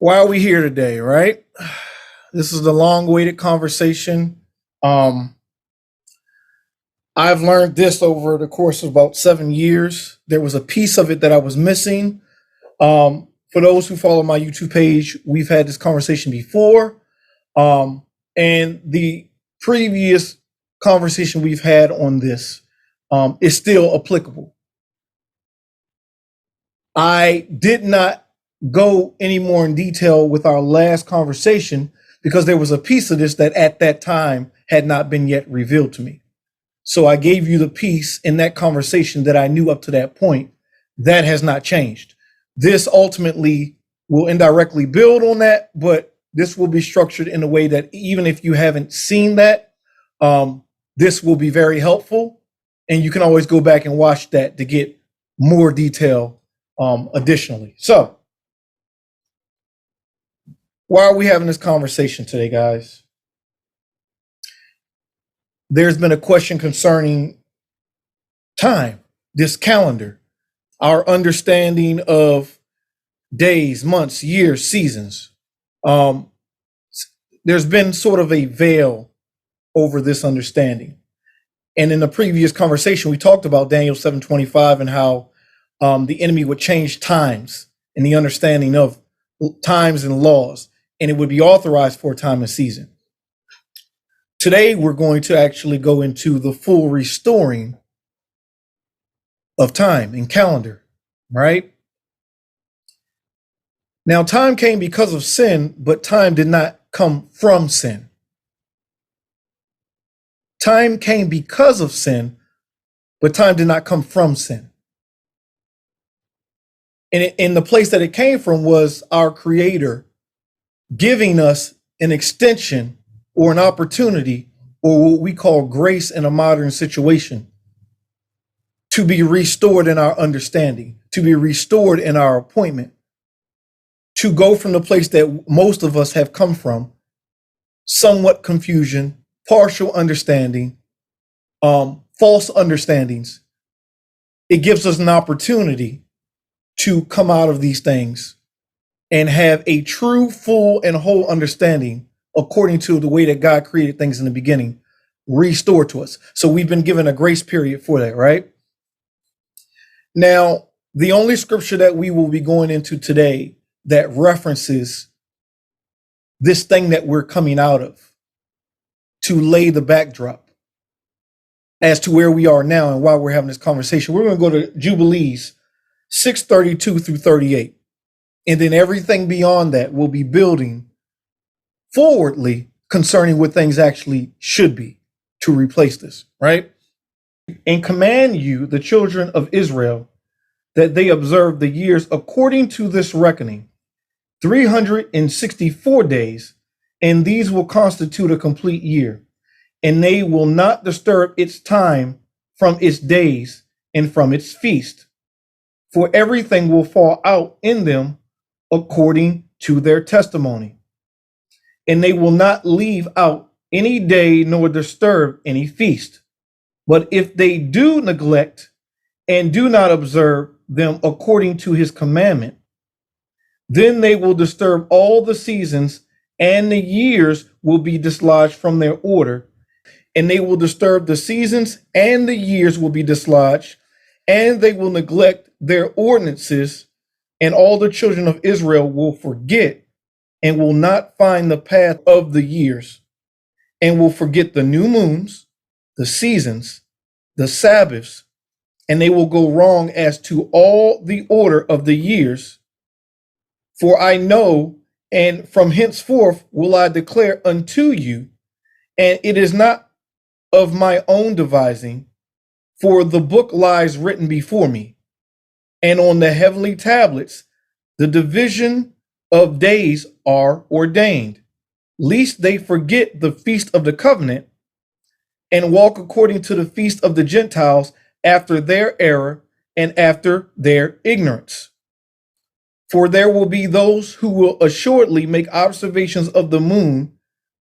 Why are we here today, right? This is the long-awaited conversation. Um, I've learned this over the course of about 7 years. There was a piece of it that I was missing. For those who follow my YouTube page, we've had this conversation before. And the previous conversation we've had on this is still applicable. I did not go any more in detail with our last conversation because there was a piece of this that at that time had not been yet revealed to me. So I gave you the piece in that conversation that I knew up to that point. That has not changed. This ultimately will indirectly build on that, but this will be structured in a way that even if you haven't seen that, this will be very helpful. And you can always go back and watch that to get more detail additionally. So why are we having this conversation today, guys? There's been a question concerning time, this calendar, our understanding of days, months, years, seasons. There's been sort of a veil over this understanding. And in the previous conversation, we talked about Daniel 7:25 and how the enemy would change times and the understanding of times and laws, and it would be authorized for a time and season. Today, we're going to actually go into the full restoring of time and calendar, right? Now, time came because of sin, but time did not come from sin. Time came because of sin, but time did not come from sin. And the place that it came from was our Creator giving us an extension or an opportunity, or what we call grace in a modern situation, to be restored in our understanding, to be restored in our appointment, to go from the place that most of us have come from, somewhat confusion, partial understanding, false understandings. It gives us an opportunity to come out of these things and have a true, full, and whole understanding according to the way that God created things in the beginning, restored to us. So we've been given a grace period for that, right? Now, the only scripture that we will be going into today that references this thing that we're coming out of to lay the backdrop as to where we are now and why we're having this conversation. We're going to go to Jubilees 6:32 through 38. And then everything beyond that will be building forwardly concerning what things actually should be to replace this, right? And command you, the children of Israel, that they observe the years according to this reckoning, 364 days, and these will constitute a complete year. And they will not disturb its time from its days and from its feast, for everything will fall out in them according to their testimony. And they will not leave out any day nor disturb any feast. But if they do neglect and do not observe them according to his commandment, then they will disturb all the seasons, and the years will be dislodged from their order. And they will disturb the seasons, and the years will be dislodged, and they will neglect their ordinances, and all the children of Israel will forget and will not find the path of the years, and will forget the new moons, the seasons, the Sabbaths, and they will go wrong as to all the order of the years. For I know, and from henceforth will I declare unto you, and it is not of my own devising, for the book lies written before me, and on the heavenly tablets the division of days are ordained, lest they forget the feast of the covenant, and walk according to the feast of the Gentiles after their error and after their ignorance. For there will be those who will assuredly make observations of the moon,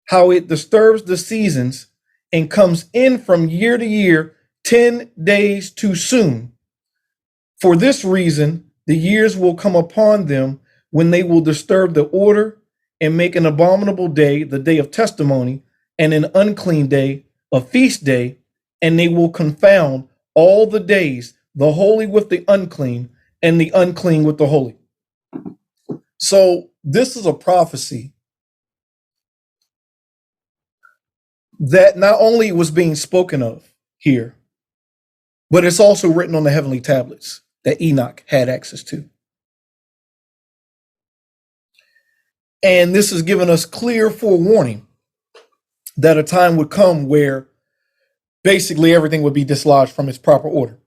how it disturbs the seasons, and comes in from year to year 10 days too soon. For this reason, the years will come upon them when they will disturb the order and make an abominable day the day of testimony, and an unclean day a feast day, and they will confound all the days, the holy with the unclean, and the unclean with the holy. So this is a prophecy that not only was being spoken of here, but it's also written on the heavenly tablets that Enoch had access to. And this has given us clear forewarning that a time would come where basically everything would be dislodged from its proper order.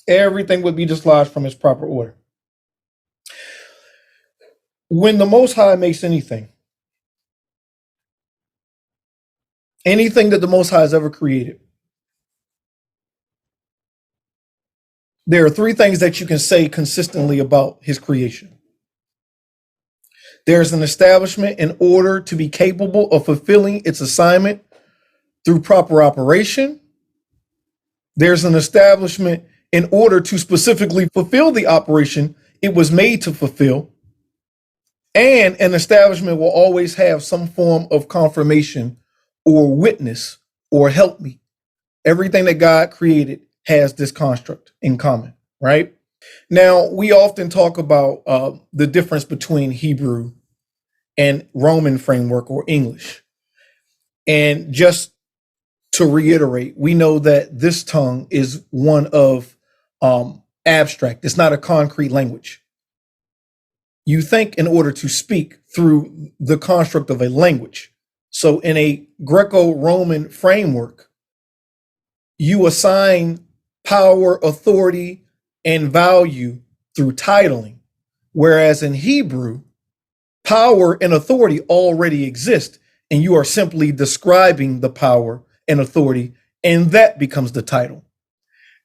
Everything would be dislodged from its proper order. When the Most High makes anything that the Most High has ever created, there are three things that you can say consistently about his creation. There's an establishment in order to be capable of fulfilling its assignment through proper operation. There's an establishment in order to specifically fulfill the operation it was made to fulfill. And an establishment will always have some form of confirmation or witness or help me. Everything that God created has this construct in common, right? Now, we often talk about the difference between Hebrew and Roman framework or English. And just to reiterate, we know that this tongue is one of abstract. It's not a concrete language. You think in order to speak through the construct of a language. So in a Greco-Roman framework, you assign power, authority, and value through titling. Whereas in Hebrew, power and authority already exist, and you are simply describing the power and authority, and that becomes the title.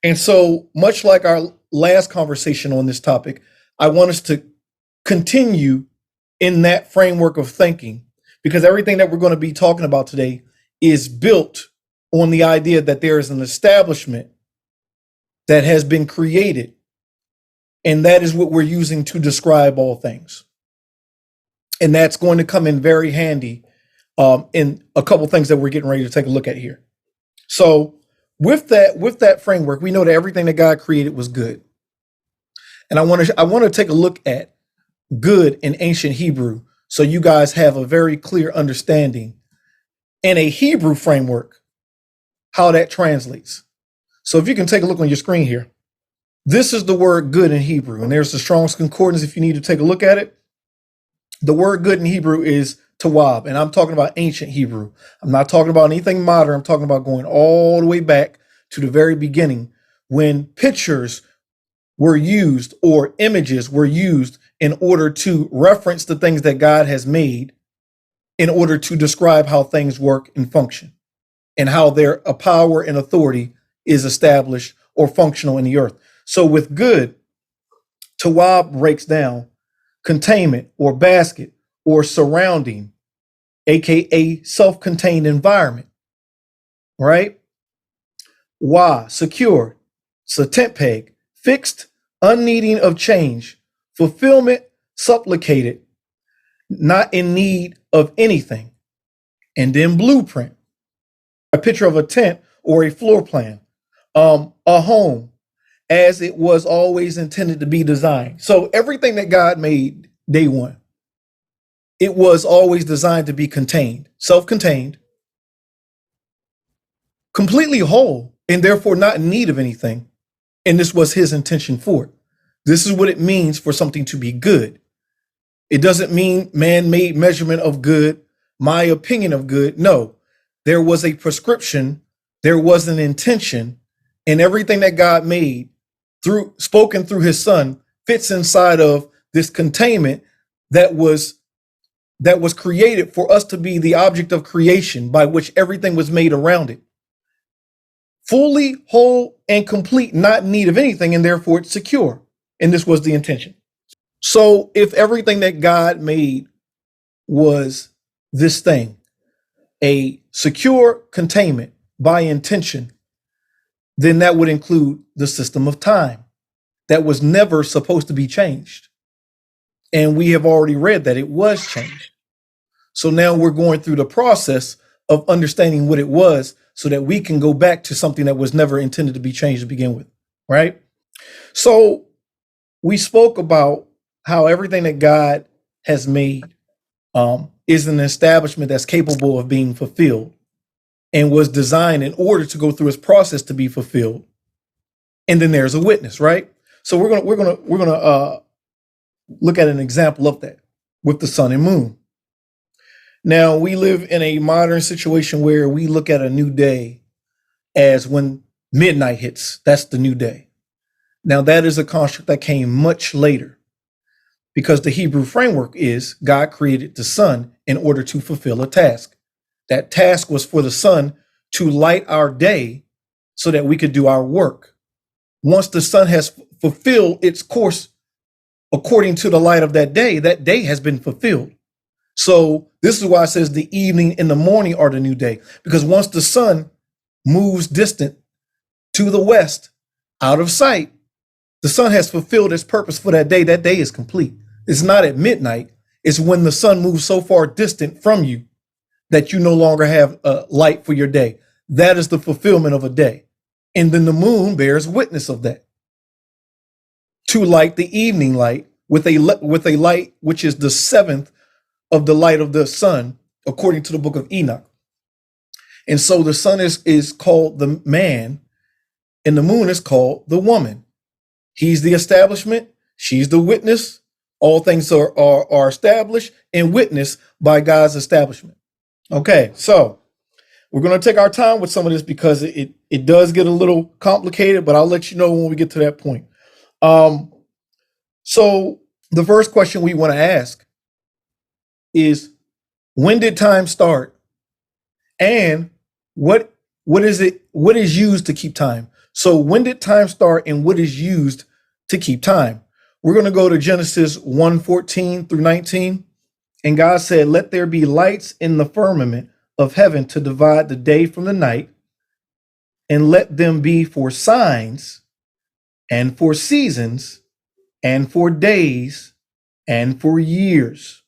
And so, much like our last conversation on this topic, I want us to continue in that framework of thinking, because everything that we're going to be talking about today is built on the idea that there is an establishment that has been created, and that is what we're using to describe all things. And that's going to come in very handy in a couple things that we're getting ready to take a look at here. So with that framework, we know that everything that God created was good. And I want to take a look at good in ancient Hebrew, so you guys have a very clear understanding in a Hebrew framework how that translates. So if you can take a look on your screen here, this is the word good in Hebrew, and there's the Strong's Concordance if you need to take a look at it. The word good in Hebrew is tawab, and I'm talking about ancient Hebrew. I'm not talking about anything modern. I'm talking about going all the way back to the very beginning when pictures were used or images were used in order to reference the things that God has made in order to describe how things work and function and how their power and authority is established or functional in the earth. So with good, tawab breaks down containment or basket or surrounding, aka self-contained environment, right? Wa, secure, tent peg, fixed, unneeding of change, fulfillment, supplicated, not in need of anything. And then blueprint, a picture of a tent or a floor plan, a home as it was always intended to be designed. So everything that God made day one, it was always designed to be contained, self-contained, completely whole, and therefore not in need of anything. And this was his intention for it. This is what it means for something to be good. It doesn't mean man-made measurement of good, my opinion of good. No, there was a prescription, there was an intention, and everything that God made spoken through his son fits inside of this containment that was created for us to be the object of creation by which everything was made around it. Fully, whole, and complete, not in need of anything, and therefore it's secure. And this was the intention. So if everything that God made was this thing, a secure containment by intention, then that would include the system of time. that was never supposed to be changed. And we have already read that it was changed. So now we're going through the process of understanding what it was so that we can go back to something that was never intended to be changed to begin with, right? So we spoke about how everything that God has made is an establishment that's capable of being fulfilled and was designed in order to go through its process to be fulfilled. And then there's a witness, right? So we're gonna look at an example of that with the sun and moon. Now we live in a modern situation where we look at a new day as when midnight hits. That's the new day. Now that is a construct that came much later, because the Hebrew framework is God created the sun in order to fulfill a task. That task was for the sun to light our day so that we could do our work. Once the sun has fulfilled its course according to the light of that day has been fulfilled. So this is why it says the evening and the morning are the new day, because once the sun moves distant to the west, out of sight, the sun has fulfilled its purpose for that day. That day is complete. It's not at midnight. It's when the sun moves so far distant from you that you no longer have light for your day. That is the fulfillment of a day. And then the moon bears witness of that, to light the evening light with a light which is the seventh of the light of the sun, according to the book of Enoch. And so the sun is called the man, and the moon is called the woman. He's the establishment, she's the witness. All things are established and witnessed by God's establishment. Okay, so we're going to take our time with some of this because it does get a little complicated, but I'll let you know when we get to that point. So the first question we want to ask is, when did time start? And what is used to keep time? So when did time start and what is used to keep time? We're going to go to Genesis 1:14 through 19. And God said, "Let there be lights in the firmament of heaven to divide the day from the night, and let them be for signs and for seasons and for days and for years.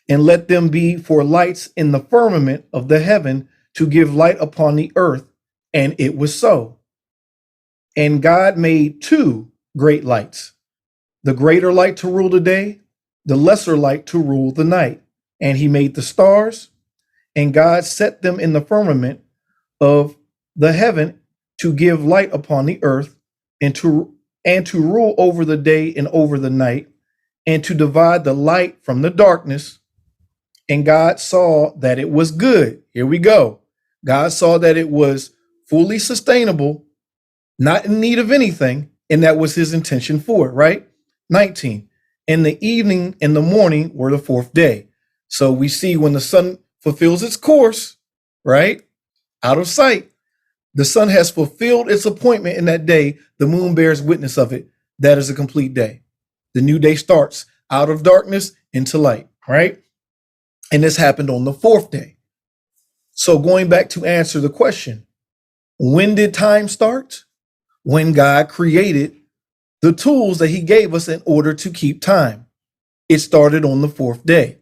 And let them be for lights in the firmament of the heaven to give light upon the earth." And it was so. And God made two great lights, the greater light to rule the day, the lesser light to rule the night. And he made the stars, and God set them in the firmament of the heaven to give light upon the earth, and to rule over the day and over the night, and to divide the light from the darkness. And God saw that it was good. Here we go. God saw that it was fully sustainable, not in need of anything, and that was his intention for it, right? 19. And the evening and the morning were the fourth day. So we see when the sun fulfills its course, right? Out of sight, the sun has fulfilled its appointment in that day. The moon bears witness of it. That is a complete day. The new day starts out of darkness into light, right? And this happened on the fourth day. So going back to answer the question, when did time start? When God created the tools that he gave us in order to keep time. It started on the fourth day.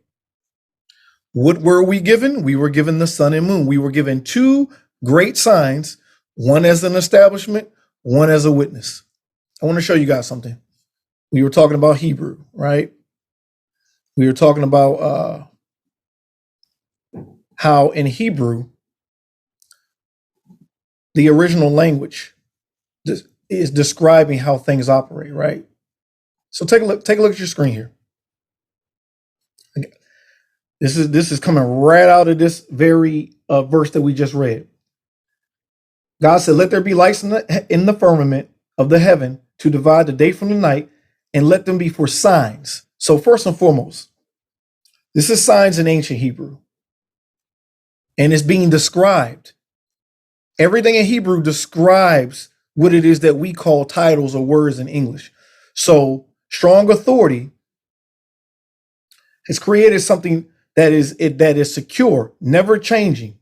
What were we given? We were given the sun and moon. We were given two great signs, one as an establishment, one as a witness. I want to show you guys something. We were talking about Hebrew, right? We were talking about how in Hebrew, the original language is describing how things operate, right? So take a look at your screen here. This is coming right out of this very verse that we just read. God said, "Let there be lights in the firmament of the heaven to divide the day from the night, and let them be for signs." So first and foremost, this is signs in ancient Hebrew, and it's being described. Everything in Hebrew describes what it is that we call titles or words in English. So strong authority has created something that is secure, never changing,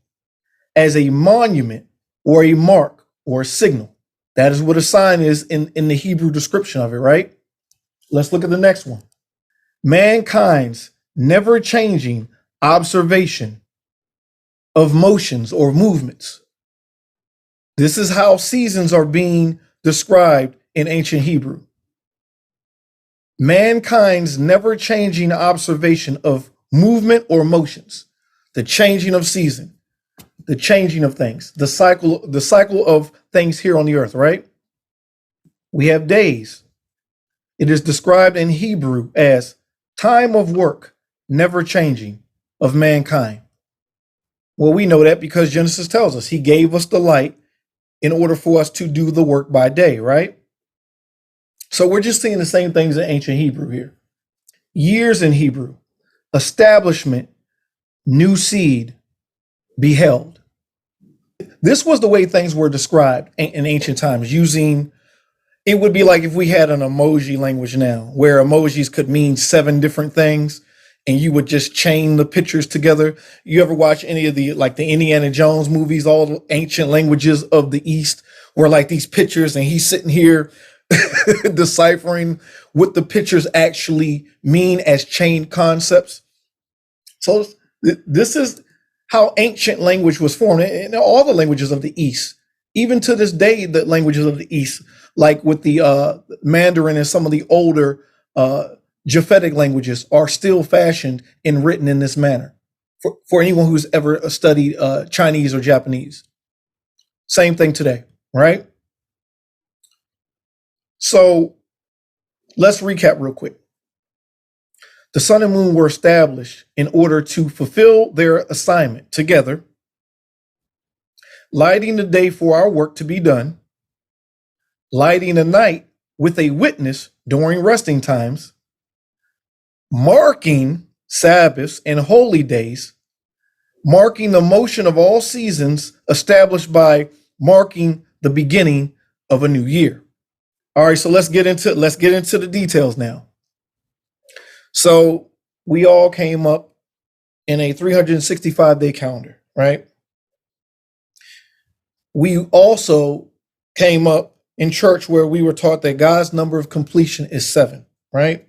as a monument or a mark or a signal. That is what a sign is in the Hebrew description of it, right? Let's look at the next one. Mankind's never changing observation of motions or movements. This is how seasons are being described in ancient Hebrew. Mankind's never changing observation of movement or motions, the changing of season, the changing of things, the cycle of things here on the earth, right? We have days. It is described in Hebrew as time of work, never changing of mankind. Well, we know that because Genesis tells us he gave us the light in order for us to do the work by day, right? So we're just seeing the same things in ancient Hebrew here. Years in Hebrew, establishment, new seed, beheld. This was the way things were described in ancient times, using, it would be like if we had an emoji language now, where emojis could mean 7 different things, and you would just chain the pictures together. You ever watch any of the Indiana Jones movies, all the ancient languages of the East, where like these pictures, and he's sitting here deciphering what the pictures actually mean as chained concepts. So this is how ancient language was formed, and all the languages of the East, even to this day, the languages of the East, like with the Mandarin and some of the older Japhetic languages, are still fashioned and written in this manner. For anyone who's ever studied Chinese or Japanese, same thing today, right? So let's recap real quick. The sun and moon were established in order to fulfill their assignment together, lighting the day for our work to be done, lighting the night with a witness during resting times, marking Sabbaths and holy days, marking the motion of all seasons established by marking the beginning of a new year. All right, so let's get into the details now. So we all came up in a 365-day calendar, right? We also came up in church where we were taught that God's number of completion is 7, right?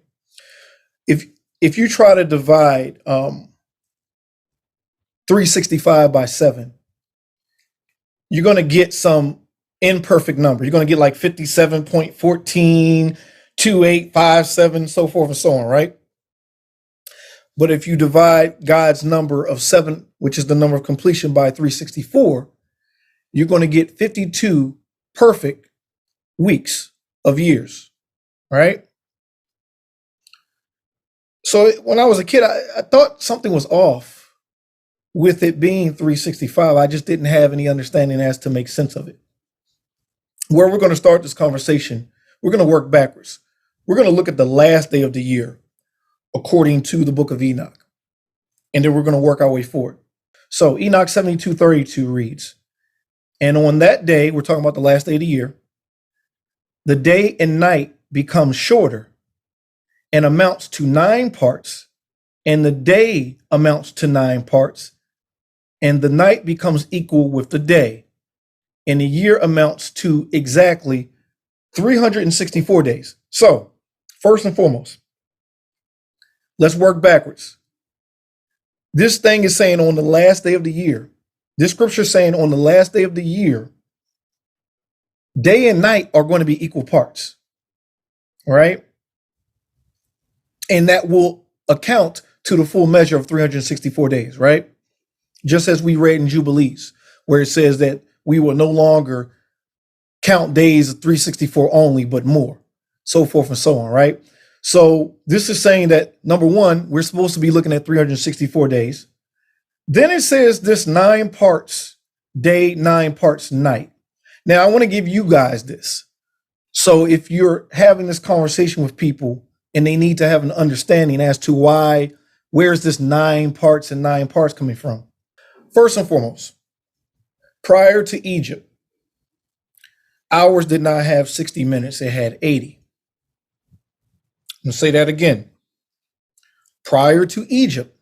If you try to divide 365 by 7, you're going to get some imperfect number. You're going to get like 57.142857, so forth and so on, right? But if you divide God's number of 7, which is the number of completion, by 364, you're going to get 52 perfect weeks of years, right? So when I was a kid, I thought something was off with it being 365. I just didn't have any understanding as to make sense of it. Where we're going to start this conversation, we're going to work backwards. We're going to look at the last day of the year according to the book of Enoch, and then we're going to work our way forward. So Enoch 72:32 reads, and on that day, we're talking about the last day of the year, the day and night becomes shorter and amounts to 9 parts, and the day amounts to 9 parts, and the night becomes equal with the day, and the year amounts to exactly 364 days. So, first and foremost, let's work backwards. This thing is saying on the last day of the year. This scripture is saying on the last day of the year, day and night are going to be equal parts, right? And that will account to the full measure of 364 days, right? Just as we read in Jubilees, where it says that we will no longer count days of 364 only, but more, so forth and so on, right? So this is saying that, number one, we're supposed to be looking at 364 days. Then it says this 9 parts day, 9 parts night. Now, I want to give you guys this. So if you're having this conversation with people and they need to have an understanding as to why, where's this 9 parts and 9 parts coming from? First and foremost, prior to Egypt, hours did not have 60 minutes, it had 80. I'm going to say that again. Prior to Egypt,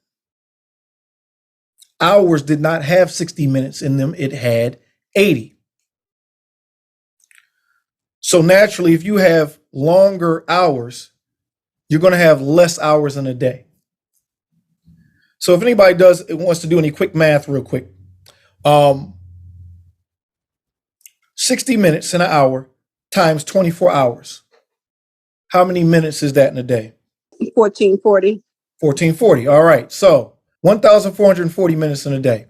hours did not have 60 minutes in them, it had 80. So naturally, if you have longer hours, you're going to have less hours in a day. So if anybody wants to do any quick math real quick, 60 minutes in an hour times 24 hours. How many minutes is that in a day? 1440. 1440. All right. So 1,440 minutes in a day.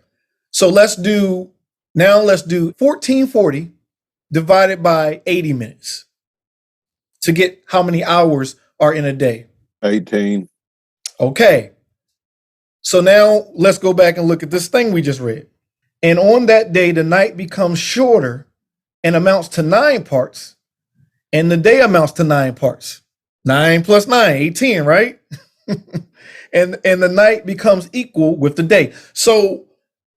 So let's do 1440 divided by 80 minutes to get how many hours are in a day. 18. Okay. So now let's go back and look at this thing we just read. And on that day, the night becomes shorter and amounts to 9 parts, and the day amounts to 9 parts. 9 plus 9, 18, right? and the night becomes equal with the day. So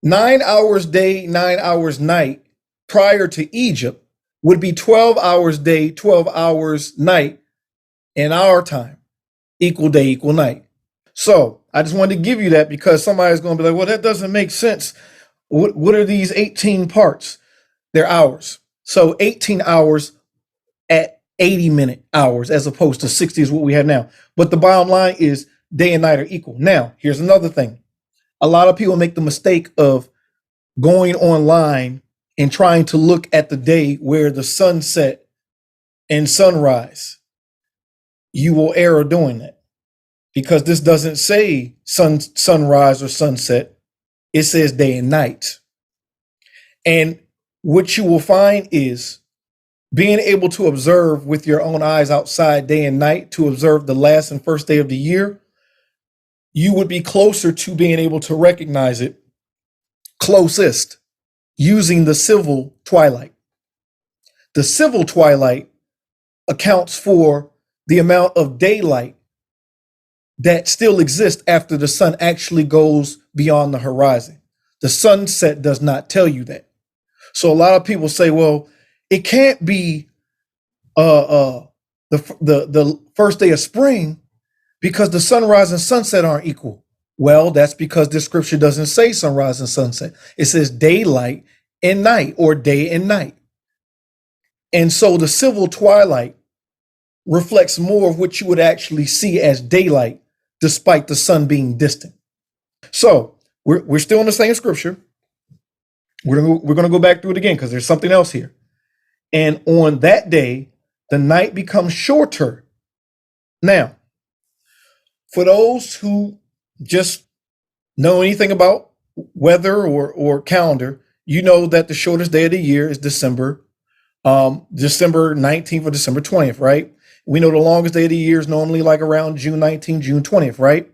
9 hours day, 9 hours night prior to Egypt would be 12 hours day, 12 hours night in our time. Equal day, equal night. So I just wanted to give you that because somebody's going to be like, well, that doesn't make sense. What are these 18 parts? They're hours. So 18 hours at 80-minute hours as opposed to 60 is what we have now. But the bottom line is day and night are equal. Now, here's another thing. A lot of people make the mistake of going online and trying to look at the day where the sunset and sunrise. You will err doing that because this doesn't say sunrise or sunset. It says day and night. And what you will find is being able to observe with your own eyes outside day and night to observe the last and first day of the year, you would be closer to being able to recognize it closest using the civil twilight. The civil twilight accounts for the amount of daylight that still exists after the sun actually goes beyond the horizon. The sunset does not tell you that. So a lot of people say, well, it can't be the first day of spring because the sunrise and sunset aren't equal. Well, that's because this scripture doesn't say sunrise and sunset. It says daylight and night, or day and night. And so the civil twilight reflects more of what you would actually see as daylight, despite the sun being distant. So we're still in the same scripture. We're going to go back through it again because there's something else here. And on that day, the night becomes shorter. Now, for those who just know anything about weather or calendar, you know that the shortest day of the year is December 19th or December 20th, right? We know the longest day of the year is normally like around June 19th, June 20th, right?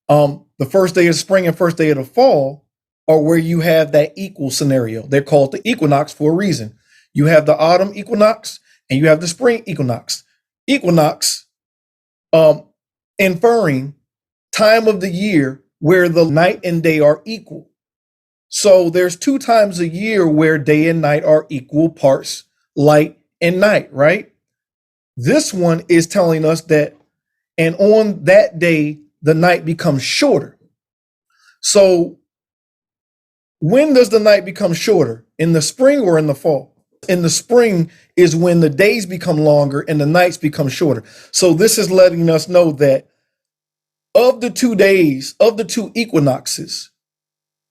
The first day of spring and first day of the fall are where you have that equal scenario. They're called the equinox for a reason. You have the autumn equinox and you have the spring equinox. Equinox, inferring time of the year where the night and day are equal. So there's 2 times a year where day and night are equal parts, light and night, right? This one is telling us that, and on that day, the night becomes shorter. So when does the night become shorter? In the spring or in the fall? In the spring is when the days become longer and the nights become shorter. So this is letting us know that of the 2 days, of the 2 equinoxes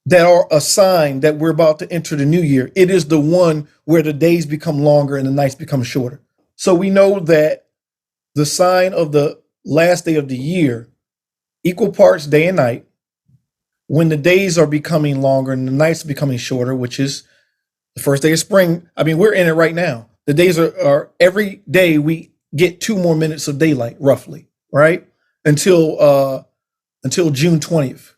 that are a sign that we're about to enter the new year, it is the one where the days become longer and the nights become shorter. So we know that the sign of the last day of the year, equal parts day and night, when the days are becoming longer and the nights are becoming shorter, which is the first day of spring. I mean, we're in it right now. The days are every day we get 2 more minutes of daylight, roughly, right? Until June 20th,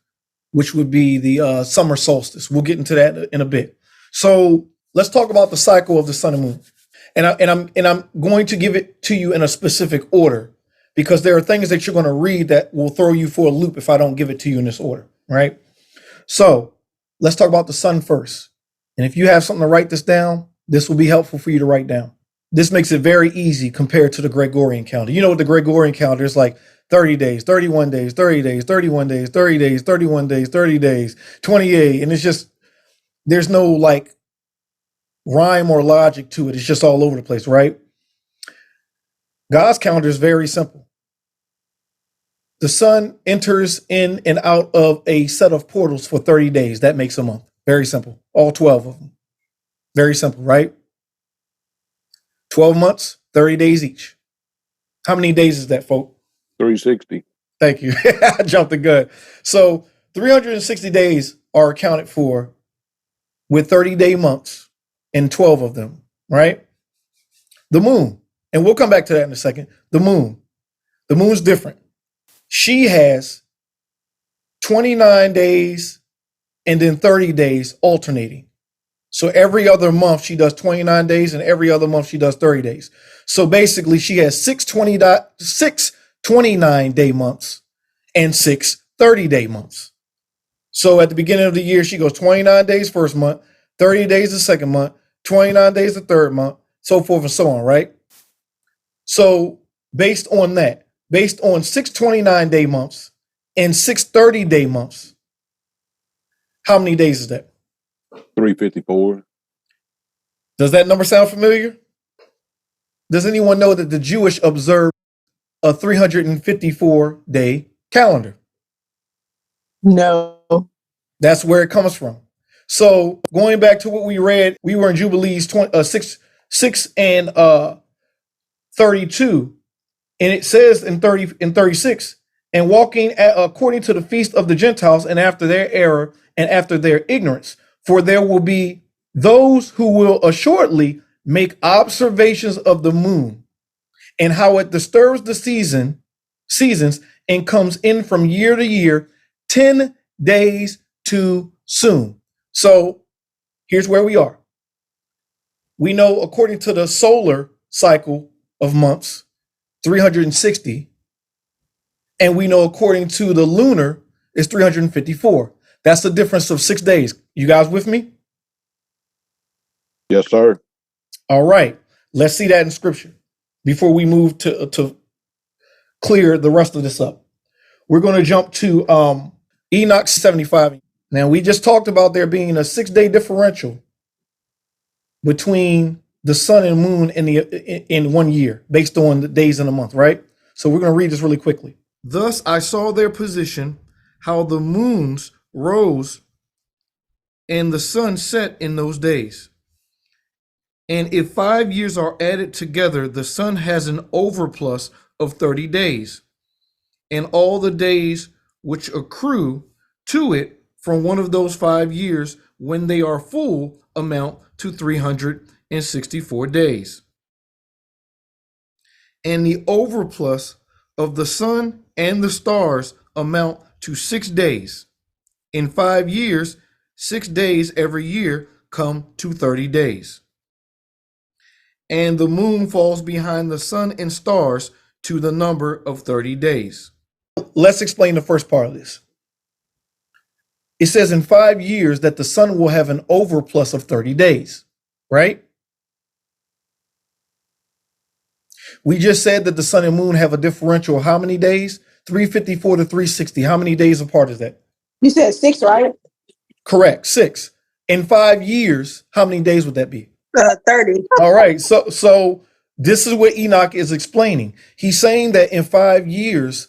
which would be the summer solstice. We'll get into that in a bit. So let's talk about the cycle of the sun and moon. And I'm going to give it to you in a specific order because there are things that you're going to read that will throw you for a loop if I don't give it to you in this order, right? So let's talk about the sun first. And if you have something to write this down, this will be helpful for you to write down. This makes it very easy compared to the Gregorian calendar. You know what the Gregorian calendar is like: 30 days, 31 days, 30 days, 31 days, 30 days, 31 days, 30 days, 28. And it's just, there's no like rhyme or logic to it. It's just all over the place, right? God's calendar is very simple. The sun enters in and out of a set of portals for 30 days. That makes a month. Very simple. All 12 of them. Very simple, right? 12 months, 30 days each. How many days is that, folk? 360. Thank you. I jumped the gun. So 360 days are accounted for with 30-day months and 12 of them, right? The moon, and we'll come back to that in a second. The moon's different. She has 29 days and then 30 days alternating. So every other month she does 29 days and every other month she does 30 days. So basically she has 29-day months and 6 30-day months. So at the beginning of the year, she goes 29 days first month, 30 days the second month, 29 days the third month, so forth and so on, right? So based on that, based on 6 29-day months and 6 30-day months, how many days is that? 354. Does that number sound familiar? Does anyone know that the Jewish observe a 354-day calendar? No. That's where it comes from. So going back to what we read, we were in Jubilees 6 and 32, and it says in 30 and 36, and walking according to the feast of the Gentiles, and after their error and after their ignorance, for there will be those who will assuredly make observations of the moon and how it disturbs the seasons and comes in from year to year, 10 days too soon. So here's where we are. We know according to the solar cycle of months, 360, and we know according to the lunar is 354. That's the difference of 6 days. You guys with me? Yes, sir. All right. Let's see that in scripture before we move to clear the rest of this up. We're going to jump to Enoch 75. Now, we just talked about there being a 6-day differential between the sun and moon in 1 year based on the days in a month, right? So we're going to read this really quickly. Thus I saw their position, how the moons rose and the sun set in those days. And if 5 years are added together, the sun has an overplus of 30 days. And all the days which accrue to it from one of those 5 years when they are full amount to 364 days. And the overplus of the sun and the stars amount to 6 days. In 5 years, 6 days every year come to 30 days. And the moon falls behind the sun and stars to the number of 30 days. Let's explain the first part of this. It says in 5 years that the sun will have an overplus of 30 days, right? We just said that the sun and moon have a differential of how many days? 354 to 360. How many days apart is that? You said 6, right? Correct, 6. In 5 years, how many days would that be? 30. All right, so this is what Enoch is explaining. He's saying that in 5 years,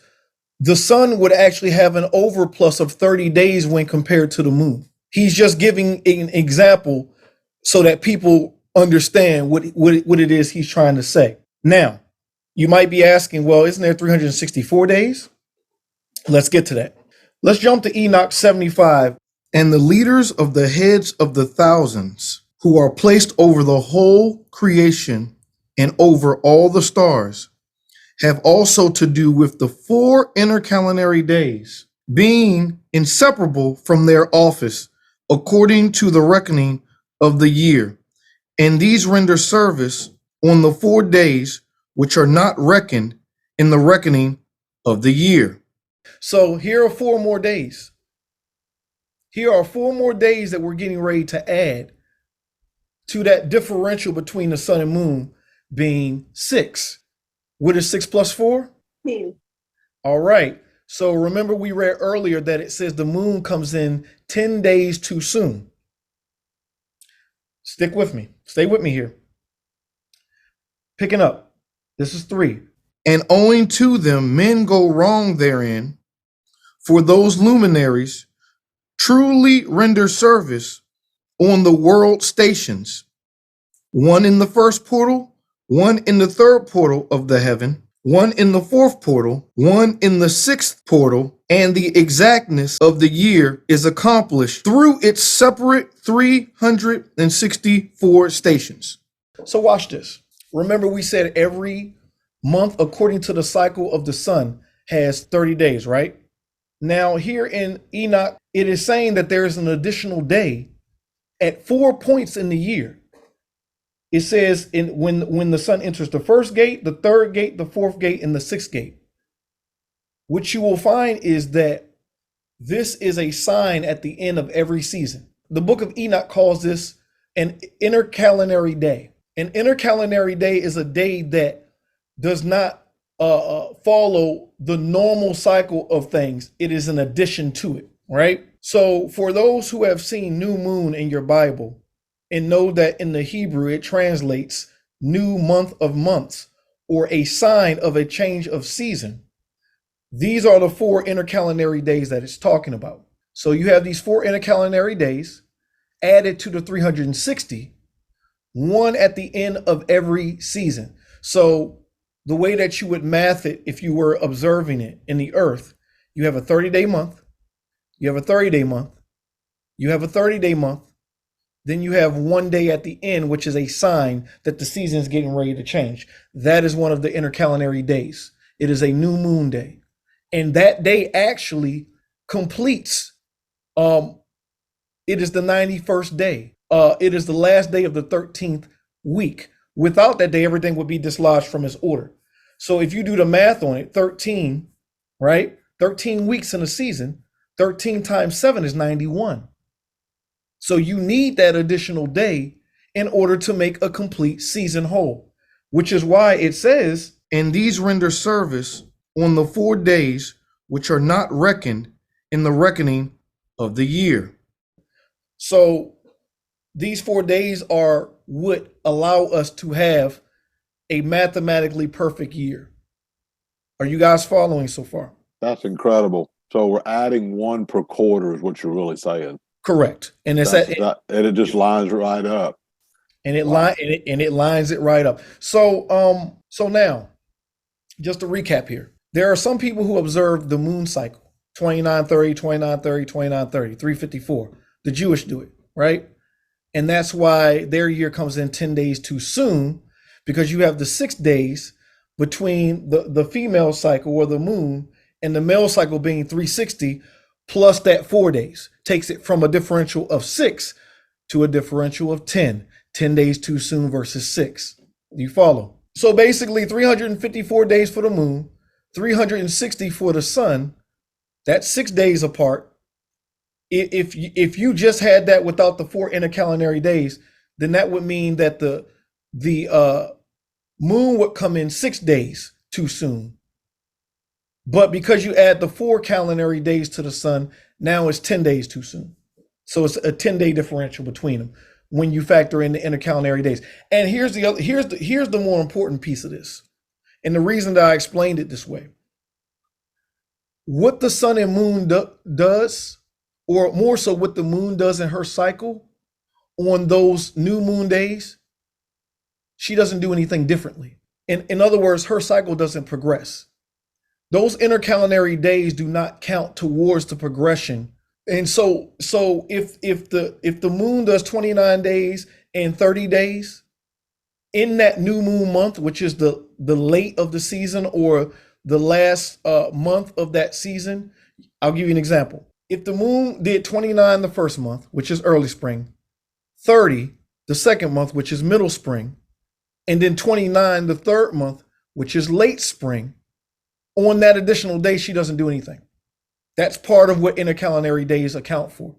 the sun would actually have an overplus of 30 days when compared to the moon. He's just giving an example so that people understand what it is he's trying to say. Now, you might be asking, well, isn't there 364 days? Let's get to that. Let's jump to Enoch 75. And the leaders of the heads of the thousands who are placed over the whole creation and over all the stars have also to do with the 4 intercalary days, being inseparable from their office according to the reckoning of the year. And these render service on the 4 days which are not reckoned in the reckoning of the year. So here are 4 more days. Here are 4 more days that we're getting ready to add to that differential between the sun and moon being 6. What is 6 plus 4? 10. All right. So remember we read earlier that it says the moon comes in 10 days too soon. Stick with me. Stay with me here. Picking up. This is 3. and owing to them men go wrong therein, for those luminaries truly render service on the world stations, one in the first portal, one in the third portal of the heaven, one in the fourth portal, one in the sixth portal, and the exactness of the year is accomplished through its separate 364 stations. So watch this. Remember, we said every month, according to the cycle of the sun, has 30 days, right? Now, here in Enoch, it is saying that there is an additional day at 4 points in the year. It says when the sun enters the first gate, the third gate, the fourth gate, and the sixth gate. What you will find is that this is a sign at the end of every season. The book of Enoch calls this an intercalary day. An intercalary day is a day that does not follow the normal cycle of things. It is an addition to it, right? So for those who have seen new moon in your Bible and know that in the Hebrew it translates new month of months or a sign of a change of season, these are the 4 intercalary days that it's talking about. So you have these 4 intercalary days added to the 360, one at the end of every season. So the way that you would math it, if you were observing it in the earth, you have a 30-day month, you have a 30-day month, you have a 30-day month, then you have one day at the end, which is a sign that the season is getting ready to change. That is one of the intercalary days. It is a new moon day. And that day actually completes, it is the 91st day. It is the last day of the 13th week. Without that day, everything would be dislodged from its order. So if you do the math on it, 13, right? 13 weeks in a season, 13 times 7 is 91. So you need that additional day in order to make a complete season whole, which is why it says, and these render service on the 4 days which are not reckoned in the reckoning of the year. So these 4 days are what allow us to have a mathematically perfect year. Are you guys following so far? That's incredible. So we're adding one per quarter is what you're really saying. Correct. And it's and it just lines right up. And it lines it right up. So now, just to recap here, there are some people who observe the moon cycle, 2930, 2930, 2930, 354. The Jewish do it, right? And that's why their year comes in 10 days too soon, because you have the 6 days between the female cycle or the moon and the male cycle being 360 plus that 4 days. Takes it from a differential of 6 to a differential of 10. 10 days too soon versus 6. You follow? So basically 354 days for the moon, 360 for the sun. That's 6 days apart. If you just had that without the 4 intercalary days, then that would mean that the moon would come in 6 days too soon. But because you add the 4 calendar days to the sun, now it's 10 days too soon. So it's a 10-day differential between them when you factor in the intercalary days. And here's the more important piece of this. And the reason that I explained it this way. What the sun and moon does, or more so what the moon does in her cycle on those new moon days, she doesn't do anything differently. In other words, her cycle doesn't progress. Those intercalary days do not count towards the progression. And so if the moon does 29 days and 30 days in that new moon month, which is the late of the season or the last month of that season, I'll give you an example. If the moon did 29 the first month, which is early spring, 30 the second month, which is middle spring, and then 29 the third month, which is late spring, on that additional day, she doesn't do anything. That's part of what intercalary days account for.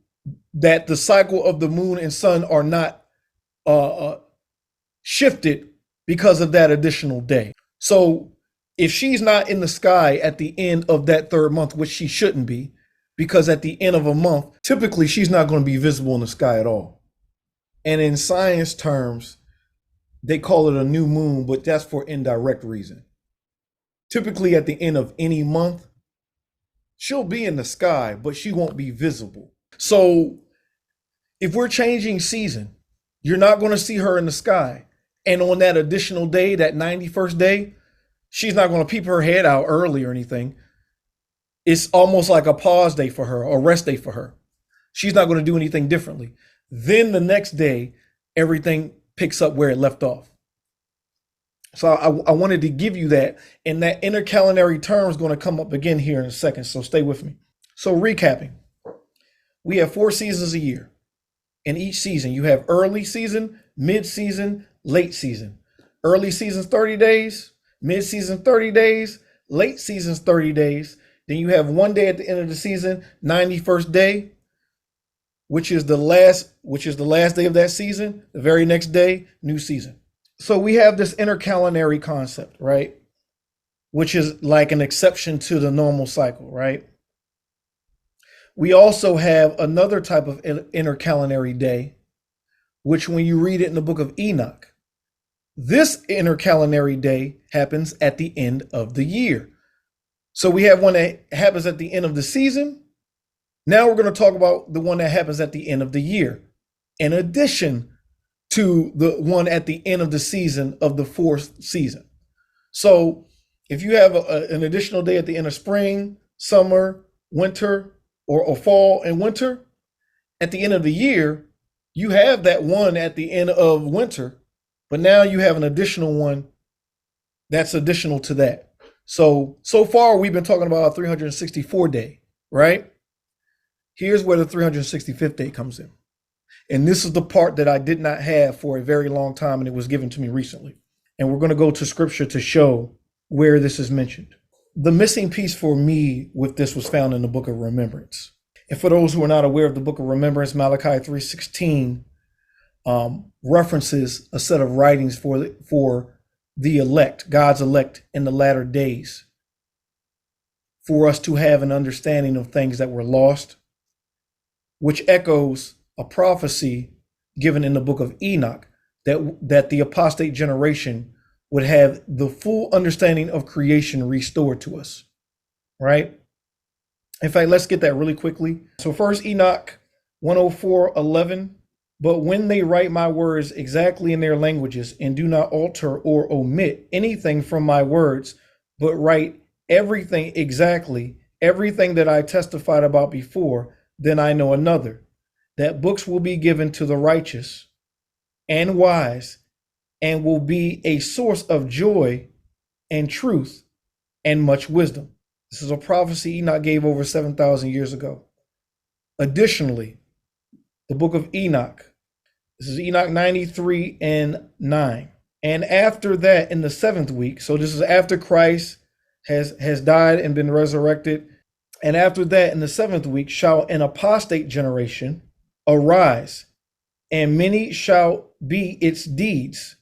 That the cycle of the moon and sun are not shifted because of that additional day. So if she's not in the sky at the end of that third month, which she shouldn't be, because at the end of a month, typically she's not going to be visible in the sky at all. And in science terms, they call it a new moon, but that's for indirect reason. typically at the end of any month, she'll be in the sky, but she won't be visible. So if we're changing season, you're not going to see her in the sky. And on that additional day, that 91st day, she's not going to peep her head out early or anything. It's almost like a pause day for her, a rest day for her. She's not going to do anything differently. Then the next day, everything picks up where it left off. So I wanted to give you that. And that intercalary term is going to come up again here in a second. So stay with me. So recapping, we have 4 seasons a year. In each season, you have early season, mid-season, late season. Early season's 30 days, mid-season 30 days, late season's 30 days. Then you have one day at the end of the season, 91st day, which is the last day of that season. The very next day, new season. So we have this intercalary concept, right? Which is like an exception to the normal cycle, right? We also have another type of intercalary day, which when you read it in the book of Enoch, this intercalary day happens at the end of the year. So we have one that happens at the end of the season. Now we're going to talk about the one that happens at the end of the year, in addition to the one at the end of the season of the 4th season. So if you have an additional day at the end of spring, summer, winter, or fall and winter, at the end of the year, you have that one at the end of winter, but now you have an additional one that's additional to that. So far we've been talking about a 364 day, right? Here's where the 365th day comes in. And this is the part that I did not have for a very long time, and it was given to me recently. And we're going to go to scripture to show where this is mentioned. The missing piece for me with this was found in the book of Remembrance. And for those who are not aware of the book of Remembrance, Malachi 3:16 references a set of writings for the elect, God's elect in the latter days, for us to have an understanding of things that were lost, which echoes a prophecy given in the book of Enoch that the apostate generation would have the full understanding of creation restored to us, right? In fact, let's get that really quickly. So first, Enoch 104:11, but when they write my words exactly in their languages and do not alter or omit anything from my words, but write everything exactly, everything that I testified about before, then I know another, that books will be given to the righteous and wise and will be a source of joy and truth and much wisdom. This is a prophecy Enoch gave over 7,000 years ago. Additionally, the book of Enoch, this is Enoch 93:9. And after that, in the 7th week, so this is after Christ has died and been resurrected. And after that, in the 7th week, shall an apostate generation arise, and many shall be its deeds,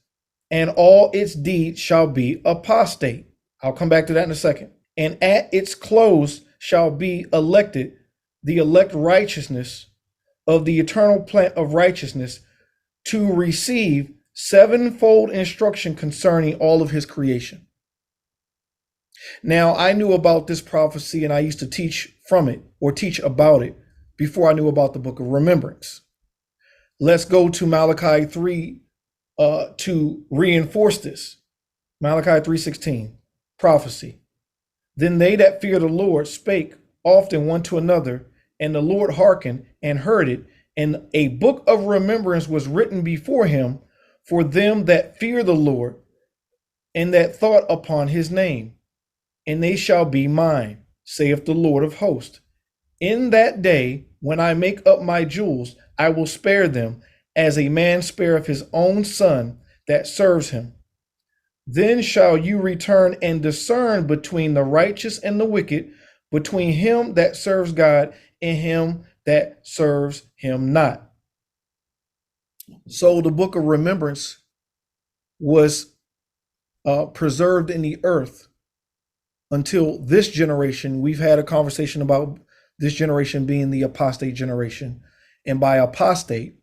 and all its deeds shall be apostate. I'll come back to that in a second. And at its close shall be elected the elect righteousness of the eternal plant of righteousness to receive 7-fold instruction concerning all of his creation. Now, I knew about this prophecy and I used to teach from it or teach about it before I knew about the book of Remembrance. Let's go to Malachi 3 to reinforce this. Malachi 3:16, prophecy. Then they that fear the Lord spake often one to another, and the Lord hearkened and heard it, and a book of remembrance was written before him for them that fear the Lord and that thought upon his name. And they shall be mine, saith the Lord of hosts. In that day, when I make up my jewels, I will spare them, as a man spareth his own son that serves him. Then shall you return and discern between the righteous and the wicked, between him that serves God and him that serves him not. So the book of Remembrance was preserved in the earth until this generation. We've had a conversation about this generation being the apostate generation. And by apostate,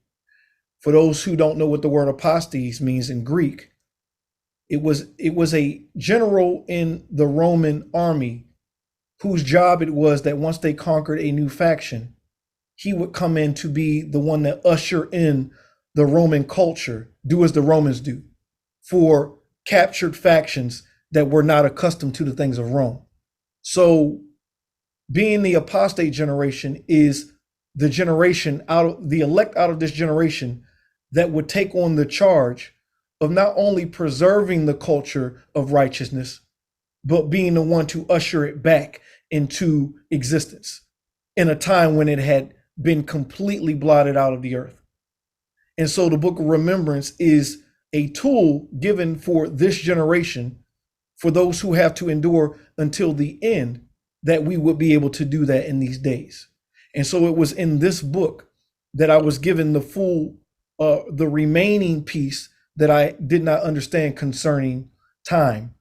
for those who don't know what the word apostates means in Greek, It was a general in the Roman army whose job it was that once they conquered a new faction, he would come in to be the one that usher in the Roman culture, do as the Romans do, for captured factions that were not accustomed to the things of Rome. So being the apostate generation is the generation out of the elect out of this generation that would take on the charge of not only preserving the culture of righteousness, but being the one to usher it back into existence in a time when it had been completely blotted out of the earth. And so the book of Remembrance is a tool given for this generation, for those who have to endure until the end, that we would be able to do that in these days. And so it was in this book that I was given the full, the remaining piece that I did not understand concerning time,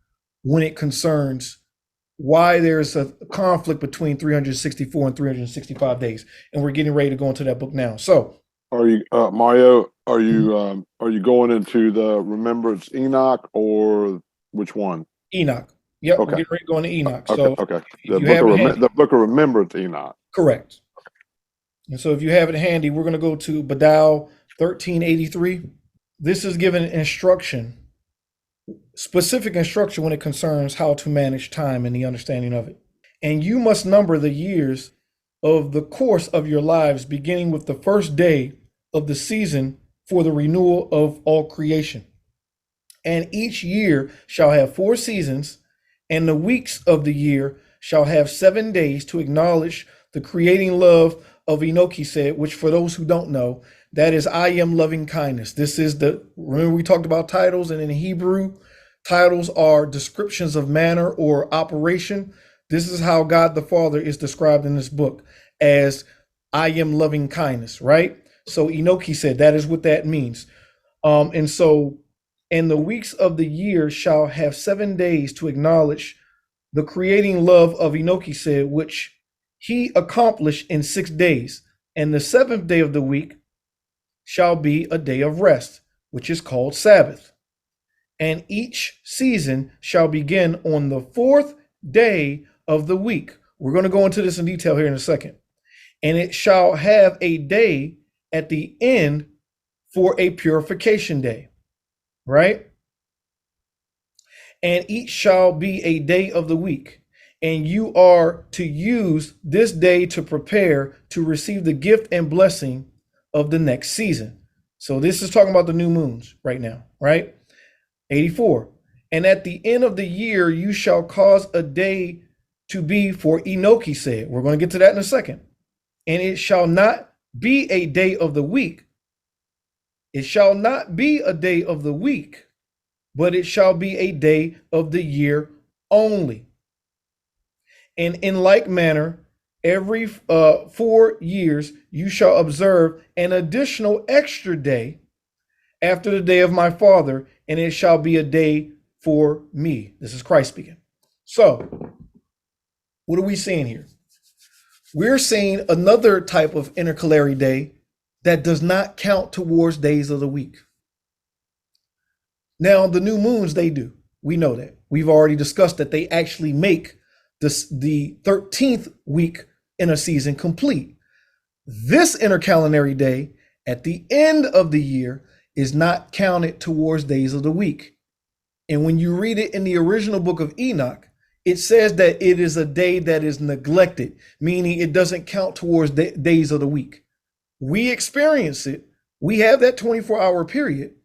when it concerns why there's a conflict between 364 and 365 days. And we're getting ready to go into that book now. So Are you Mario? Are you going into the Remembrance Enoch or which one? Enoch. Yep, we're Okay. getting ready to go into Enoch. Okay. So Okay. if you have it handy, The book of Remembrance Enoch. correct. And so if you have it handy, we're going to go to Badal 1383. This is given instruction, specific instruction when it concerns how to manage time and the understanding of it. And you must number the years of the course of your lives, beginning with the first day of the season for the renewal of all creation. And each year shall have 4 seasons, and the weeks of the year shall have 7 days to acknowledge the creating love of Enoch, said, which for those who don't know, that is I am loving kindness. This is remember we talked about titles, and in Hebrew, titles are descriptions of manner or operation. This is how God the Father is described in this book, as I am loving kindness, right? So Enoch, said, that is what that means. And so, and the weeks of the year shall have 7 days to acknowledge the creating love of Enoch, said, which he accomplished in 6 days. And the 7th day of the week shall be a day of rest, which is called Sabbath. And each season shall begin on the 4th day of the week. We're going to go into this in detail here in a second. And it shall have a day at the end for a purification day, right? And each shall be a day of the week. And you are to use this day to prepare to receive the gift and blessing of the next season. So this is talking about the new moons right now, right? 84. And at the end of the year, you shall cause a day to be for Enoch, said. We're going to get to that in a second. And it shall not be a day of the week. It shall not be a day of the week, but it shall be a day of the year only. And in like manner, every 4 years you shall observe an additional extra day after the day of my Father, and it shall be a day for me. This is Christ speaking. So, what are we seeing here? We're seeing another type of intercalary day that does not count towards days of the week. Now, the new moons, they do. We know that. We've already discussed that they actually make the 13th week in a season complete. This intercalary day at the end of the year is not counted towards days of the week. And when you read it in the original book of Enoch, it says that it is a day that is neglected, meaning it doesn't count towards days of the week. We experience it. We have that 24-hour period,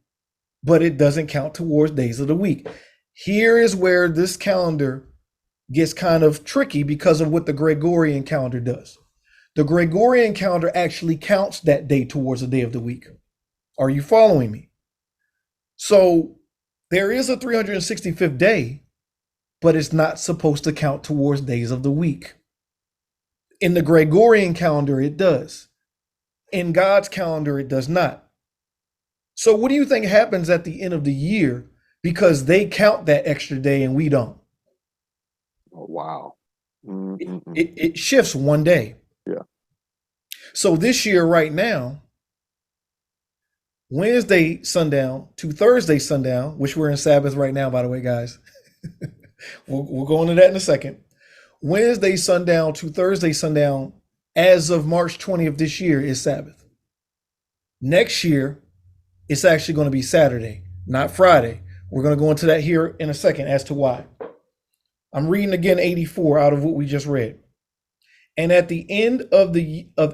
but it doesn't count towards days of the week. Here is where this calendar gets kind of tricky because of what the Gregorian calendar does. The Gregorian calendar actually counts that day towards a day of the week. Are you following me? So there is a 365th day, but it's not supposed to count towards days of the week. In the Gregorian calendar, it does. In God's calendar, it does not. So what do you think happens at the end of the year because they count that extra day and we don't? Oh, wow. It shifts one day. Yeah. So this year right now, Wednesday sundown to Thursday sundown, which we're in Sabbath right now, by the way, guys. We'll go into that in a second. Wednesday sundown to Thursday sundown, as of March 20th this year, is Sabbath. Next year, it's actually going to be Saturday, not Friday. We're going to go into that here in a second as to why. I'm reading again 84 out of what we just read. And at the end of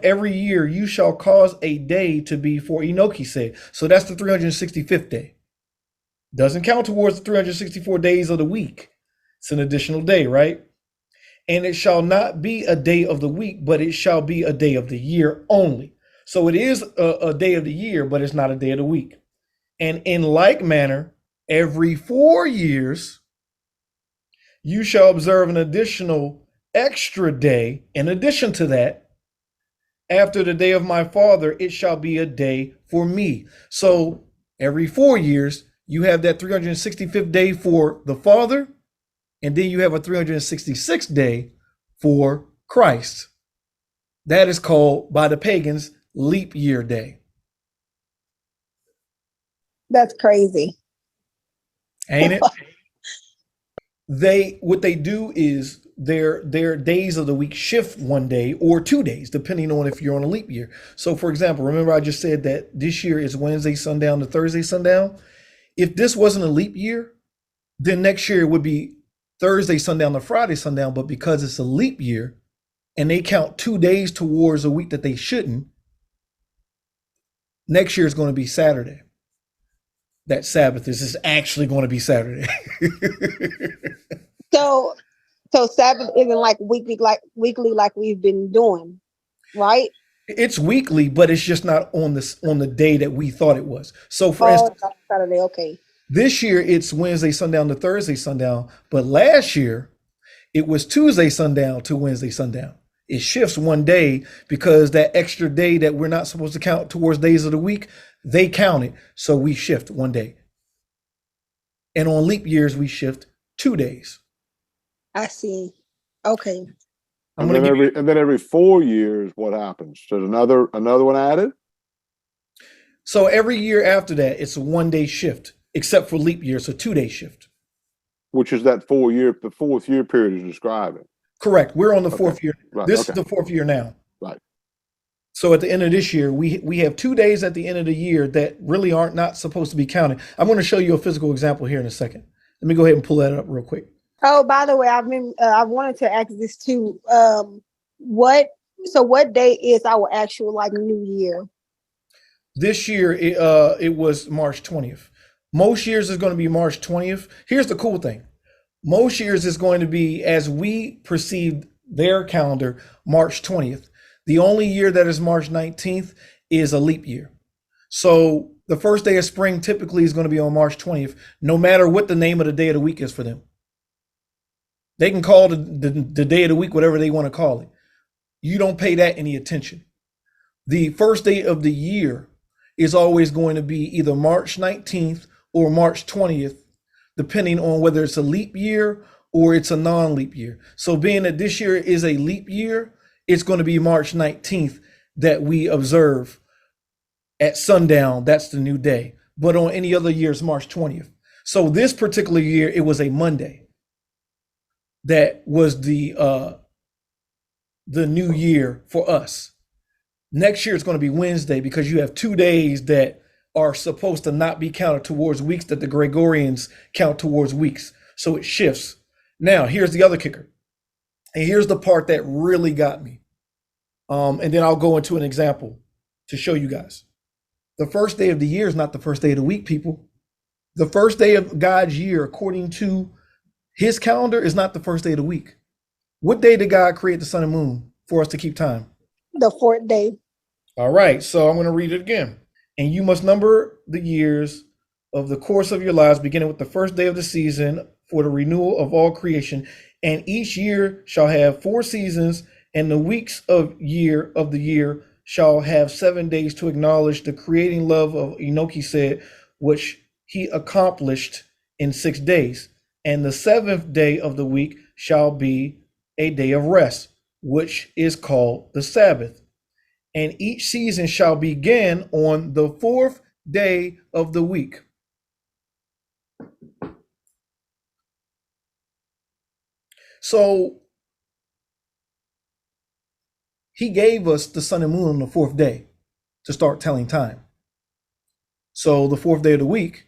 every year, you shall cause a day to be for Enoch, he said. So that's the 365th day. Doesn't count towards the 364 days of the week. It's an additional day, right? And it shall not be a day of the week, but it shall be a day of the year only. So it is a day of the year, but it's not a day of the week. And in like manner, every 4 years, you shall observe an additional extra day. In addition to that, after the day of my father, it shall be a day for me. So every 4 years, you have that 365th day for the Father, and then you have a 366th day for Christ. That is called, by the pagans, leap year day. That's crazy. Ain't it? What they do is their days of the week shift 1 day or 2 days, depending on if you're on a leap year. So for example, remember I just said that this year is Wednesday sundown to Thursday sundown. If this wasn't a leap year, then next year it would be Thursday sundown to Friday sundown. But because it's a leap year and they count 2 days towards a week that they shouldn't, next year is going to be Saturday. That Sabbath is actually going to be Saturday. So Sabbath isn't like weekly like we've been doing, right? It's weekly, but it's just not on the day that we thought it was. So for instance, Saturday, okay. This year it's Wednesday sundown to Thursday sundown, but last year it was Tuesday sundown to Wednesday sundown. It shifts 1 day because that extra day that we're not supposed to count towards days of the week, they count it. So we shift 1 day. And on leap years, we shift 2 days. I see. Okay. And then every 4 years, what happens? So another one added? So every year after that, it's a 1 day shift, except for leap year, so 2 day shift. Which is that the fourth year period is describing. Correct. We're on the fourth year. Right. This is the 4th year now. Right. So at the end of this year, we have 2 days at the end of the year that really aren't not supposed to be counted. I'm going to show you a physical example here in a second. Let me go ahead and pull that up real quick. Oh, by the way, I wanted to ask this too. What day is our actual like New Year? This year, it was March 20th. Most years is going to be March 20th. Here's the cool thing. Most years is going to be, as we perceive their calendar, March 20th. The only year that is March 19th is a leap year. So the first day of spring typically is going to be on March 20th, no matter what the name of the day of the week is for them. They can call the day of the week whatever they want to call it. You don't pay that any attention. The first day of the year is always going to be either March 19th or March 20th, depending on whether it's a leap year or it's a non-leap year. So being that this year is a leap year, it's going to be March 19th that we observe at sundown. That's the new day. But on any other year, it's March 20th. So this particular year, it was a Monday. That was the new year for us. Next year, it's going to be Wednesday because you have 2 days that are supposed to not be counted towards weeks that the Gregorians count towards weeks. So it shifts. Now, here's the other kicker. And here's the part that really got me. And then I'll go into an example to show you guys. The first day of the year is not the first day of the week, people. The first day of God's year, according to his calendar, is not the first day of the week. What day did God create the sun and moon for us to keep time? The 4th day. All right, so I'm going to read it again. And you must number the years of the course of your lives, beginning with the first day of the season for the renewal of all creation. And each year shall have 4 seasons, and the weeks of the year shall have 7 days to acknowledge the creating love of Enoch, he said, which he accomplished in 6 days. And the 7th day of the week shall be a day of rest, which is called the Sabbath. And each season shall begin on the 4th day of the week. So he gave us the sun and moon on the fourth day to start telling time. So the fourth day of the week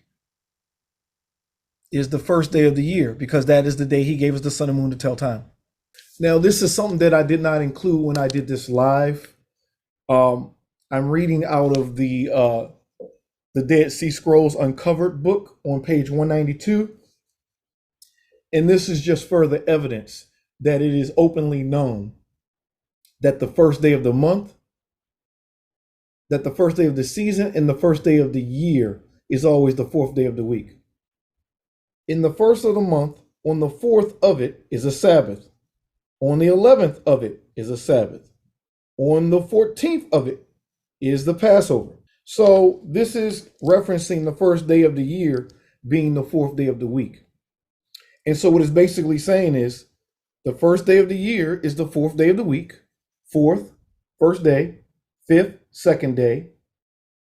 is the first day of the year, because that is the day he gave us the sun and moon to tell time. Now, this is something that I did not include when I did this live. I'm reading out of the Dead Sea Scrolls Uncovered book on page 192. And this is just further evidence that it is openly known that the first day of the month, that the first day of the season, and the first day of the year is always the fourth day of the week. In the first of the month, on the fourth of it is a Sabbath. On the 11th of it is a Sabbath. On the 14th of it is the Passover. So this is referencing the first day of the year being the fourth day of the week. And so what it's basically saying is the first day of the year is the fourth day of the week, fourth, first day, fifth, second day,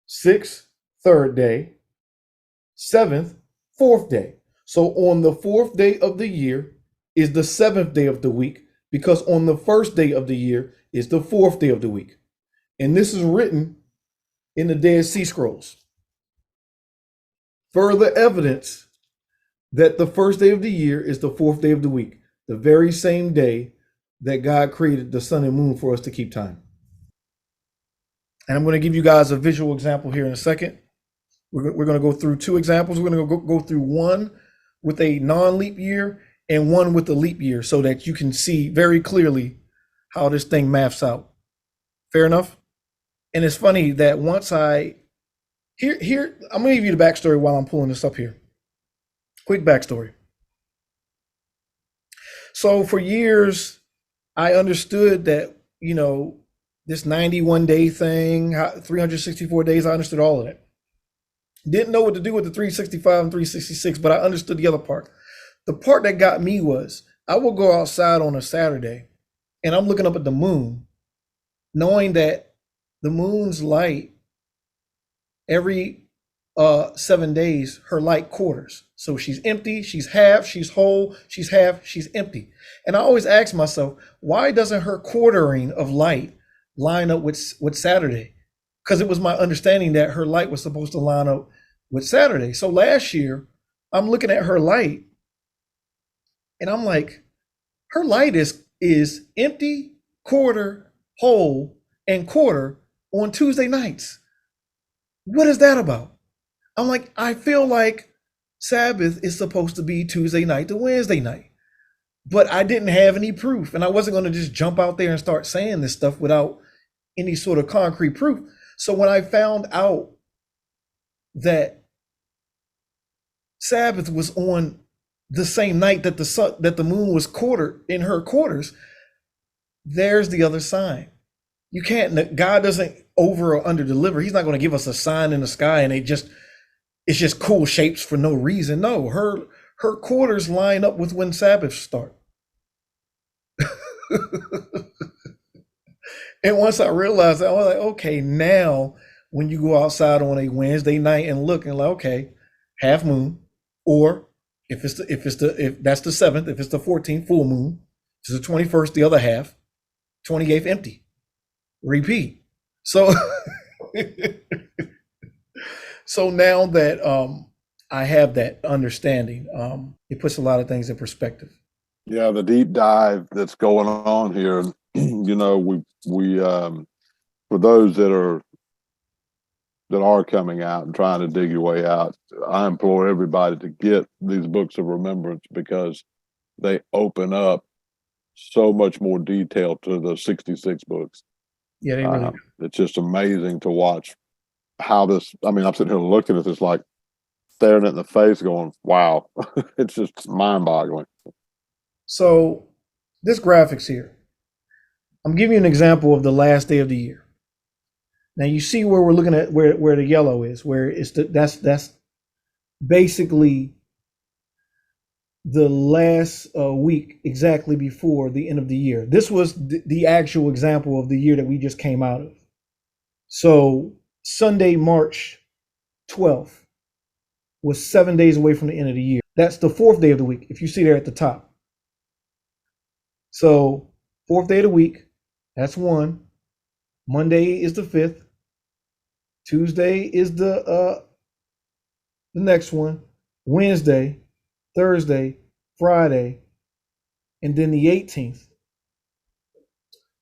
sixth, third day, seventh, fourth day. So on the fourth day of the year is the seventh day of the week, because on the first day of the year is the fourth day of the week. And this is written in the Dead Sea Scrolls. Further evidence that the first day of the year is the fourth day of the week, the very same day that God created the sun and moon for us to keep time. And I'm going to give you guys a visual example here in a second. We're going to go through two examples. We're going to go through one with a non-leap year and one with a leap year, so that you can see very clearly how this thing maps out. Fair enough? And it's funny that I'm going to give you the backstory while I'm pulling this up here. Quick backstory. So for years, I understood that, this 91 day thing, 364 days, I understood all of that. Didn't know what to do with the 365 and 366, but I understood the other part. The part that got me was I will go outside on a Saturday and I'm looking up at the moon, knowing that the moon's light every 7 days, her light quarters. So she's empty, she's half, she's whole, she's half, she's empty. And I always ask myself, why doesn't her quartering of light line up with Saturday? Because it was my understanding that her light was supposed to line up with Saturday. So last year, I'm looking at her light and I'm like, her light is empty, quarter, whole, and quarter on Tuesday nights. What is that about? I'm like, I feel like Sabbath is supposed to be Tuesday night to Wednesday night, but I didn't have any proof, and I wasn't going to just jump out there and start saying this stuff without any sort of concrete proof. So when I found out that Sabbath was on the same night that the moon was quartered in her quarters, there's the other sign. You can't. God doesn't over or under deliver. He's not going to give us a sign in the sky and it's just cool shapes for no reason. No, her quarters line up with when Sabbaths start. And once I realized that, I was like, okay, now when you go outside on a Wednesday night and look and like, okay, half moon, or if that's the 7th, if it's the 14th, full moon, it's the 21st, the other half, 28th, empty. Repeat. So so now that I have that understanding, it puts a lot of things in perspective. Yeah, the deep dive that's going on here, we for those that are coming out and trying to dig your way out, I implore everybody to get these books of remembrance, because they open up so much more detail to the 66 books. Yeah, they really do. It's just amazing to watch how this, I'm sitting here looking at this, like staring it in the face going, wow. It's just mind boggling. So this graphics here, I'm giving you an example of the last day of the year. Now you see where we're looking at where the yellow is, where it's that's basically the last week exactly before the end of the year. This was the actual example of the year that we just came out of. So Sunday, March 12th was 7 days away from the end of the year. That's the fourth day of the week, if you see there at the top. So, fourth day of the week, that's one. Monday is the 5th. Tuesday is the next one. Wednesday, Thursday, Friday, and then the 18th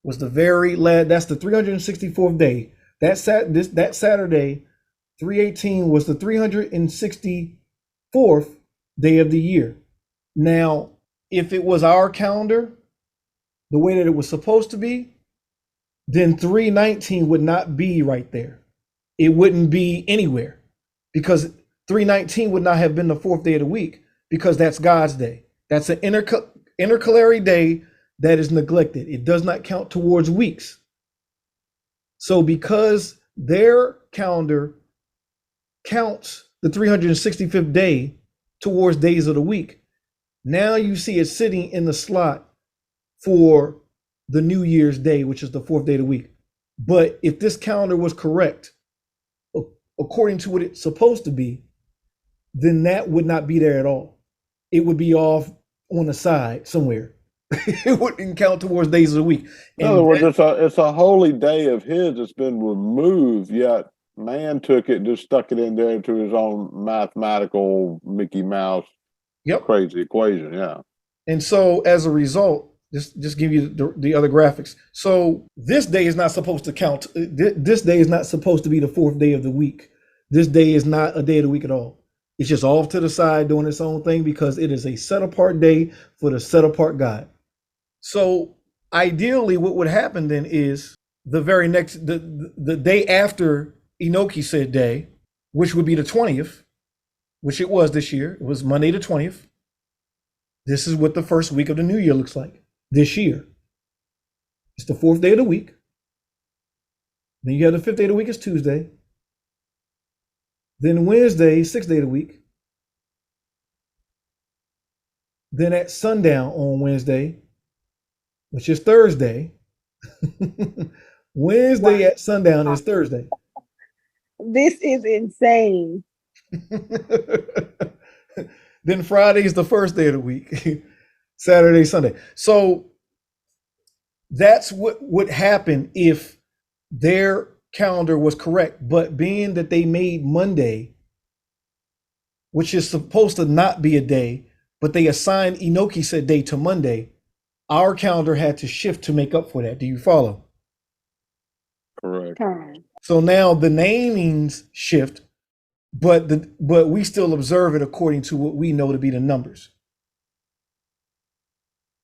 was the very last. That's the 364th day. That Saturday, 318 was the 364th day of the year. Now, if it was our calendar, the way that it was supposed to be, then 319 would not be right there. It wouldn't be anywhere, because 319 would not have been the fourth day of the week, because that's God's day. That's an intercalary day that is neglected. It does not count towards weeks. So because their calendar counts the 365th day towards days of the week, now you see it sitting in the slot for the New Year's Day, which is the fourth day of the week. But if this calendar was correct, according to what it's supposed to be, then that would not be there at all. It would be off on the side somewhere. It wouldn't count towards days of the week. In other words, it's a holy day of his that's been removed, yet man took it and just stuck it in there to his own mathematical Mickey Mouse crazy equation. Yeah. And so as a result, just give you the other graphics. So this day is not supposed to count. This day is not supposed to be the fourth day of the week. This day is not a day of the week at all. It's just off to the side doing its own thing, because it is a set apart day for the set apart God. So ideally what would happen then is the very next, the day after Enoch said day, which would be the 20th, which it was this year. It was Monday the 20th. This is what the first week of the new year looks like this year. It's the fourth day of the week. Then you have the fifth day of the week is Tuesday. Then Wednesday, sixth day of the week. Then at sundown on Wednesday, which is Thursday. Wednesday at sundown is Thursday. This is insane. Then Friday is the first day of the week. Saturday, Sunday. So that's what would happen if their calendar was correct. But being that they made Monday, which is supposed to not be a day, but they assigned Enoch said day to Monday, our calendar had to shift to make up for that. Do you follow? Correct. So now the namings shift, but we still observe it according to what we know to be the numbers.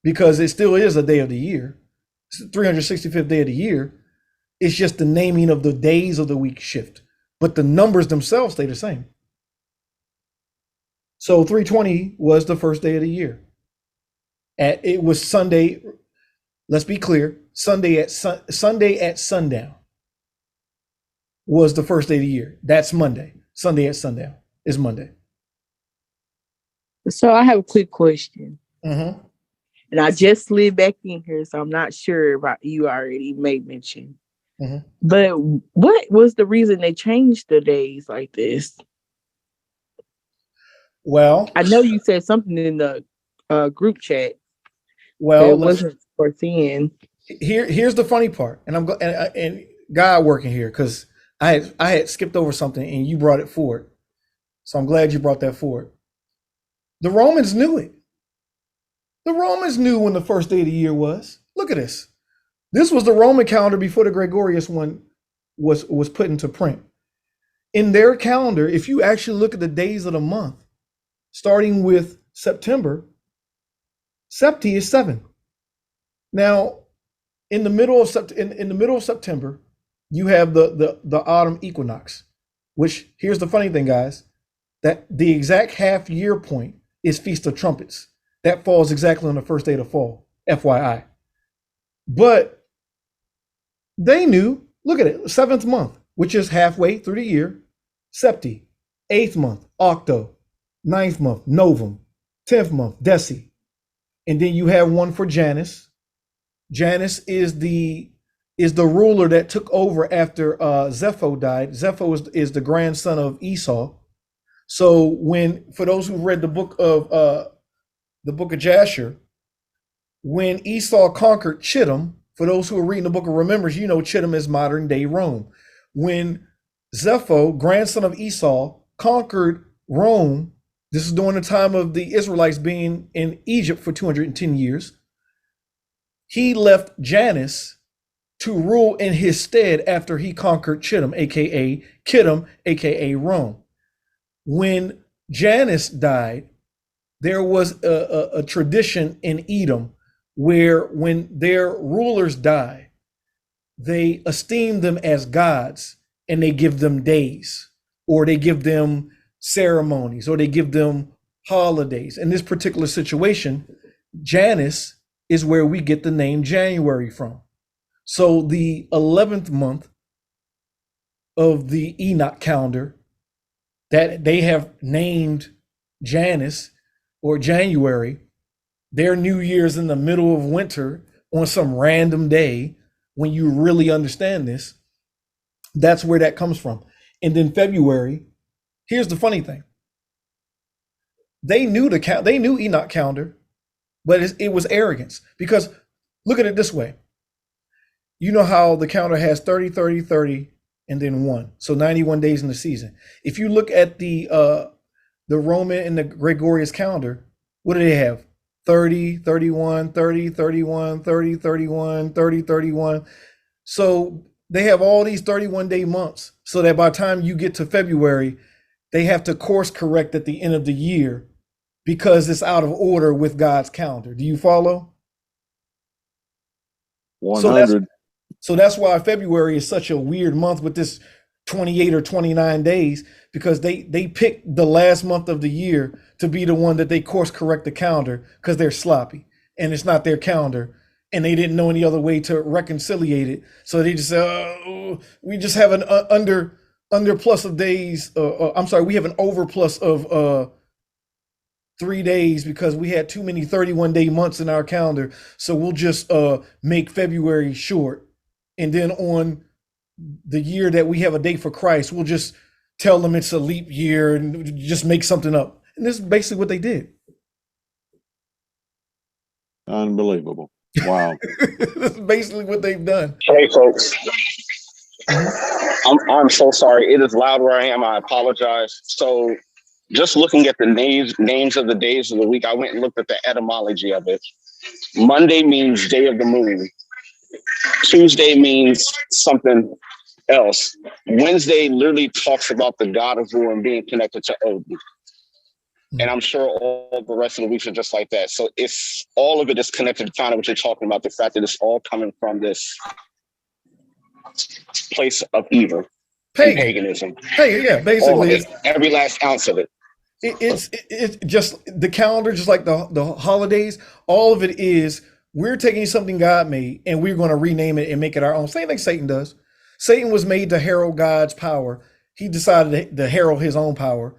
Because it still is a day of the year. It's the 365th day of the year. It's just the naming of the days of the week shift, but the numbers themselves stay the same. So 320 was the first day of the year. It was Sunday. Let's be clear. Sunday at sundown was the first day of the year. That's Monday. Sunday at sundown is Monday. So I have a quick question. Mm-hmm. And I just slid back in here, so I'm not sure about you already made mention. Mm-hmm. But what was the reason they changed the days like this? Well, I know you said something in the group chat. Well, it wasn't foreseen. Here's the funny part, and and God working here, because I had skipped over something and you brought it forward, so I'm glad you brought that forward. The Romans knew it. The Romans knew when the first day of the year was. Look at this. This was the Roman calendar before the Gregorius one was put into print. In their calendar, if you actually look at the days of the month, starting with September, Septi is 7. Now, in the middle of September, you have the autumn equinox, which, here's the funny thing, guys, that the exact half year point is Feast of Trumpets. That falls exactly on the first day of the fall, FYI. But they knew, look at it, 7th month, which is halfway through the year, Septi. 8th month, Octo. 9th month, Novum. 10th month, Deci. And then you have one for Janus. Janus is the is the ruler that took over after Zepho died. Zepho is the grandson of Esau. So when, for those who read the book of Jasher, when Esau conquered Chittim, for those who are reading the book of Remembrance, you know Chittim is modern day Rome. When Zepho, grandson of Esau, conquered Rome, this is during the time of the Israelites being in Egypt for 210 years. He left Janus to rule in his stead after he conquered Chittim, aka Kittim, aka Rome. When Janus died, there was a tradition in Edom where when their rulers die, they esteem them as gods and they give them days, or they give them ceremonies, or they give them holidays. In this particular situation, Janus is where we get the name January from. So the 11th month of the Enoch calendar that they have named Janus or January, their New Year's in the middle of winter on some random day, when you really understand this, that's where that comes from. And then February, here's the funny thing. They knew they knew Enoch calendar, but it was arrogance, because look at it this way. You know how the calendar has 30, 30, 30, and then 1. So 91 days in the season. If you look at the Roman and the Gregorian calendar, what do they have? 30, 31, 30, 31, 30, 31, 30, 31. So they have all these 31-day months, so that by the time you get to February, they have to course correct at the end of the year because it's out of order with God's calendar. Do you follow? 100. So that's why February is such a weird month with this 28 or 29 days, because they pick the last month of the year to be the one that they course correct the calendar, because they're sloppy and it's not their calendar and they didn't know any other way to reconciliate it. So they just say, we just have an under plus of days. I'm sorry, we have an over plus of 3 days because we had too many 31-day months in our calendar. So we'll just make February short. And then on the year that we have a date for Christ, we'll just tell them it's a leap year and just make something up. And this is basically what they did. Unbelievable. Wow. This is basically what they've done. Hey, folks. I'm so sorry. It is loud where I am. I apologize. So just looking at the names of the days of the week, I went and looked at the etymology of it. Monday means day of the moon. Tuesday means something else. Wednesday literally talks about the god of war and being connected to Odin. And I'm sure all the rest of the weeks are just like that. So if all of it is connected to kind of what you're talking about, the fact that it's all coming from this place of evil, paganism. Hey, yeah, basically, it's every last ounce of it. It's just the calendar, just like the holidays. All of it is, we're taking something God made and we're going to rename it and make it our own. Same thing Satan does. Satan was made to herald God's power. He decided to herald his own power.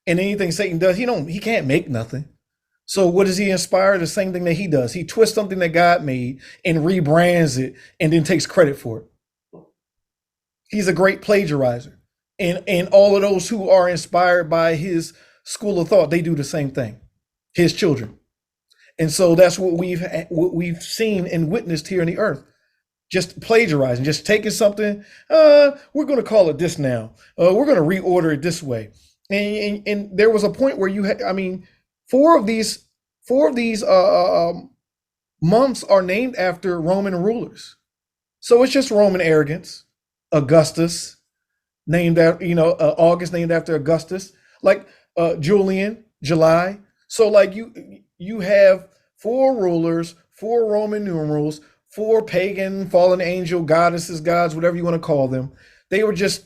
And anything Satan does, he can't make nothing. So what does he inspire? The same thing that he does. He twists something that God made and rebrands it and then takes credit for it. He's a great plagiarizer. And all of those who are inspired by his school of thought, they do the same thing. His children. And so that's what we've seen and witnessed here on the earth. Just plagiarizing, just taking something, we're going to call it this now. We're going to reorder it this way. And there was a point where you had, four of these months are named after Roman rulers. So it's just Roman arrogance. Augustus, named after, August named after Augustus, like Julian, July. So like you have 4 rulers, 4 Roman numerals, 4 pagan, fallen angel, goddesses, gods, whatever you want to call them. They were just,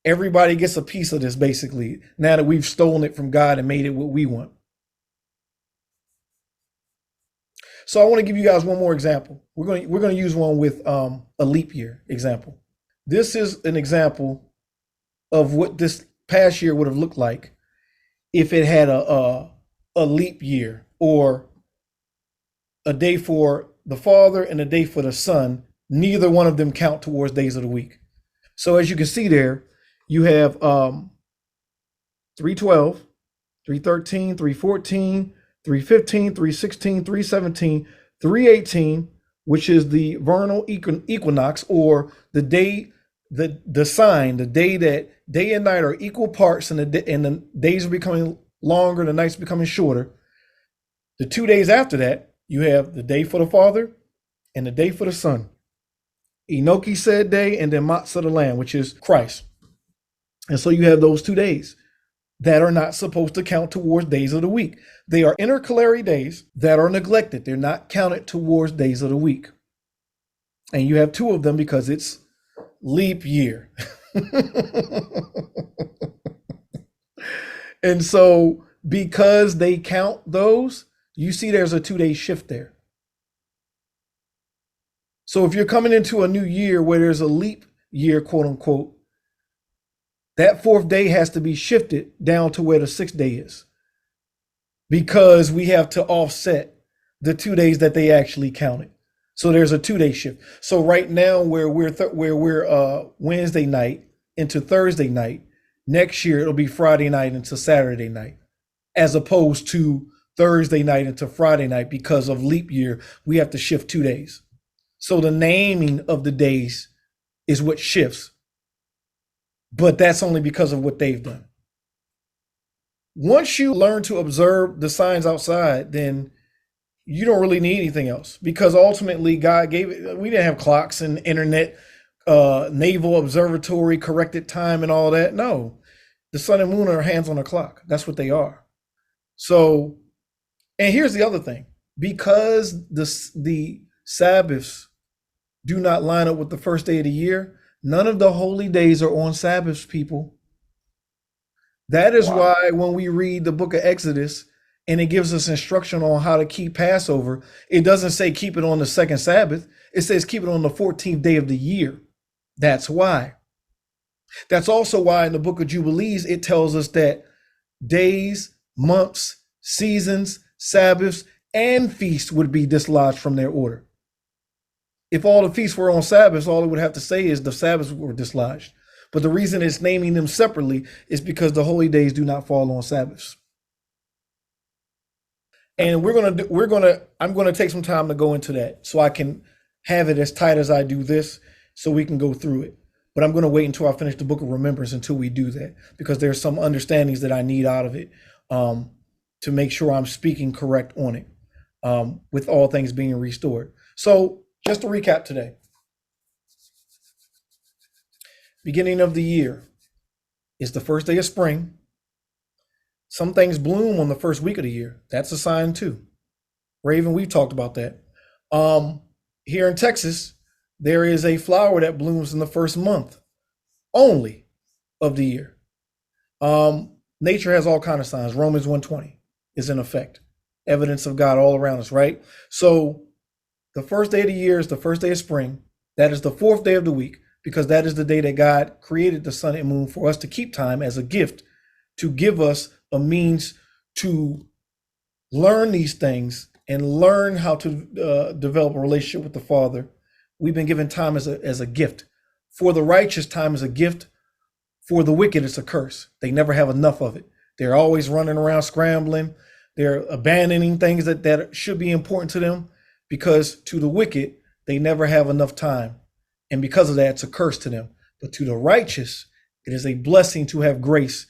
everybody gets a piece of this basically, now that we've stolen it from God and made it what we want. So I want to give you guys one more example. We're going to use one with a leap year example. This is an example of what this past year would have looked like if it had a leap year, or a day for the Father and a day for the Son neither one of them count towards days of the week. So as you can see there, you have 312, 313, 314, 315, 316, 317, 318, which is the vernal equinox, or the day, the sign, the day that day and night are equal parts, and the days are becoming longer, the nights becoming shorter. The 2 days after that, you have the day for the Father and the day for the Son. Enoch said day, and then Matzah the Lamb, which is Christ. And so you have those 2 days that are not supposed to count towards days of the week. They are intercalary days that are neglected. They're not counted towards days of the week. And you have 2 of them because it's leap year. And so because they count those, you see there's a 2-day shift there. So if you're coming into a new year where there's a leap year, quote unquote, that 4th day has to be shifted down to where the 6th day is, because we have to offset the 2 days that they actually counted. So there's a 2-day shift. So right now where we're Wednesday night into Thursday night, next year it'll be Friday night into Saturday night, as opposed to Thursday night into Friday night. Because of leap year, we have to shift 2 days. So the naming of the days is what shifts. But that's only because of what they've done. Once you learn to observe the signs outside, then you don't really need anything else, because ultimately God gave it. We didn't have clocks and internet, naval observatory, corrected time and all that. No, the sun and moon are hands on a clock. That's what they are. So, and here's the other thing, because the Sabbaths do not line up with the first day of the year, none of the holy days are on Sabbaths, people. That is why when we read the book of Exodus and it gives us instruction on how to keep Passover, it doesn't say keep it on the 2nd Sabbath. It says keep it on the 14th day of the year. That's why. That's also why in the book of Jubilees, it tells us that days, months, seasons, Sabbaths, and feasts would be dislodged from their order. If all the feasts were on Sabbaths, all it would have to say is the Sabbaths were dislodged. But the reason it's naming them separately is because the holy days do not fall on Sabbaths. And I'm gonna take some time to go into that so I can have it as tight as I do this, so we can go through it. But I'm gonna wait until I finish the book of Remembrance until we do that, because there's some understandings that I need out of it, to make sure I'm speaking correct on it, with all things being restored. So just to recap today, beginning of the year is the first day of spring. Some things bloom on the first week of the year. That's a sign too. Raven, we've talked about that. Here in Texas, there is a flower that blooms in the first month only of the year. Nature has all kinds of signs. Romans 1:20 is in effect. Evidence of God all around us, right? So the first day of the year is the first day of spring. That is the 4th day of the week, because that is the day that God created the sun and moon for us to keep time as a gift, to give us a means to learn these things and learn how to develop a relationship with the Father. We've been given time as a gift. For the righteous, time is a gift. For the wicked, it's a curse. They never have enough of it. They're always running around scrambling. They're abandoning things that should be important to them, because to the wicked, they never have enough time. And because of that, it's a curse to them. But to the righteous, it is a blessing to have grace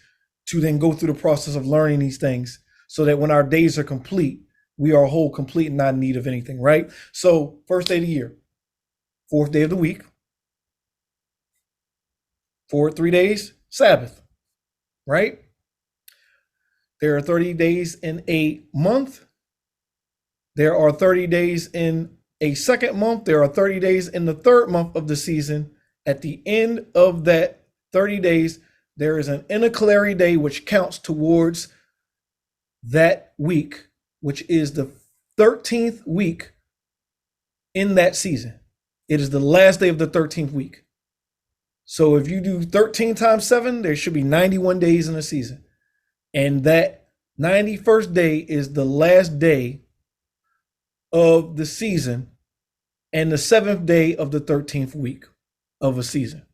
to then go through the process of learning these things, so that when our days are complete, we are whole, complete, and not in need of anything, right? So first day of the year, 4th day of the week, 3 days, Sabbath, right? There are 30 days in a month. There are 30 days in a second month. There are 30 days in the 3rd month of the season. At the end of that 30 days, there is an intercalary day which counts towards that week, which is the 13th week in that season. It is the last day of the 13th week. So if you do 13 times 7, there should be 91 days in a season. And that 91st day is the last day of the season. and the 7th day of the 13th week of a season.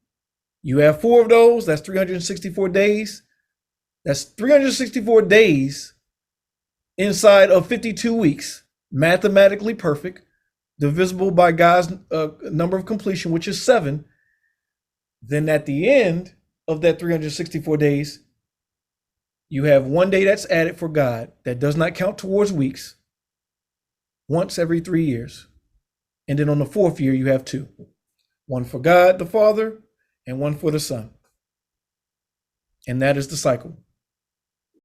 You have 4 of those, that's 364 days. That's 364 days inside of 52 weeks, mathematically perfect, divisible by God's number of completion, which is 7. Then at the end of that 364 days, you have 1 day that's added for God that does not count towards weeks, once every 3 years. And then on the 4th year, you have 2. One for God the Father and one for the Son. And that is the cycle.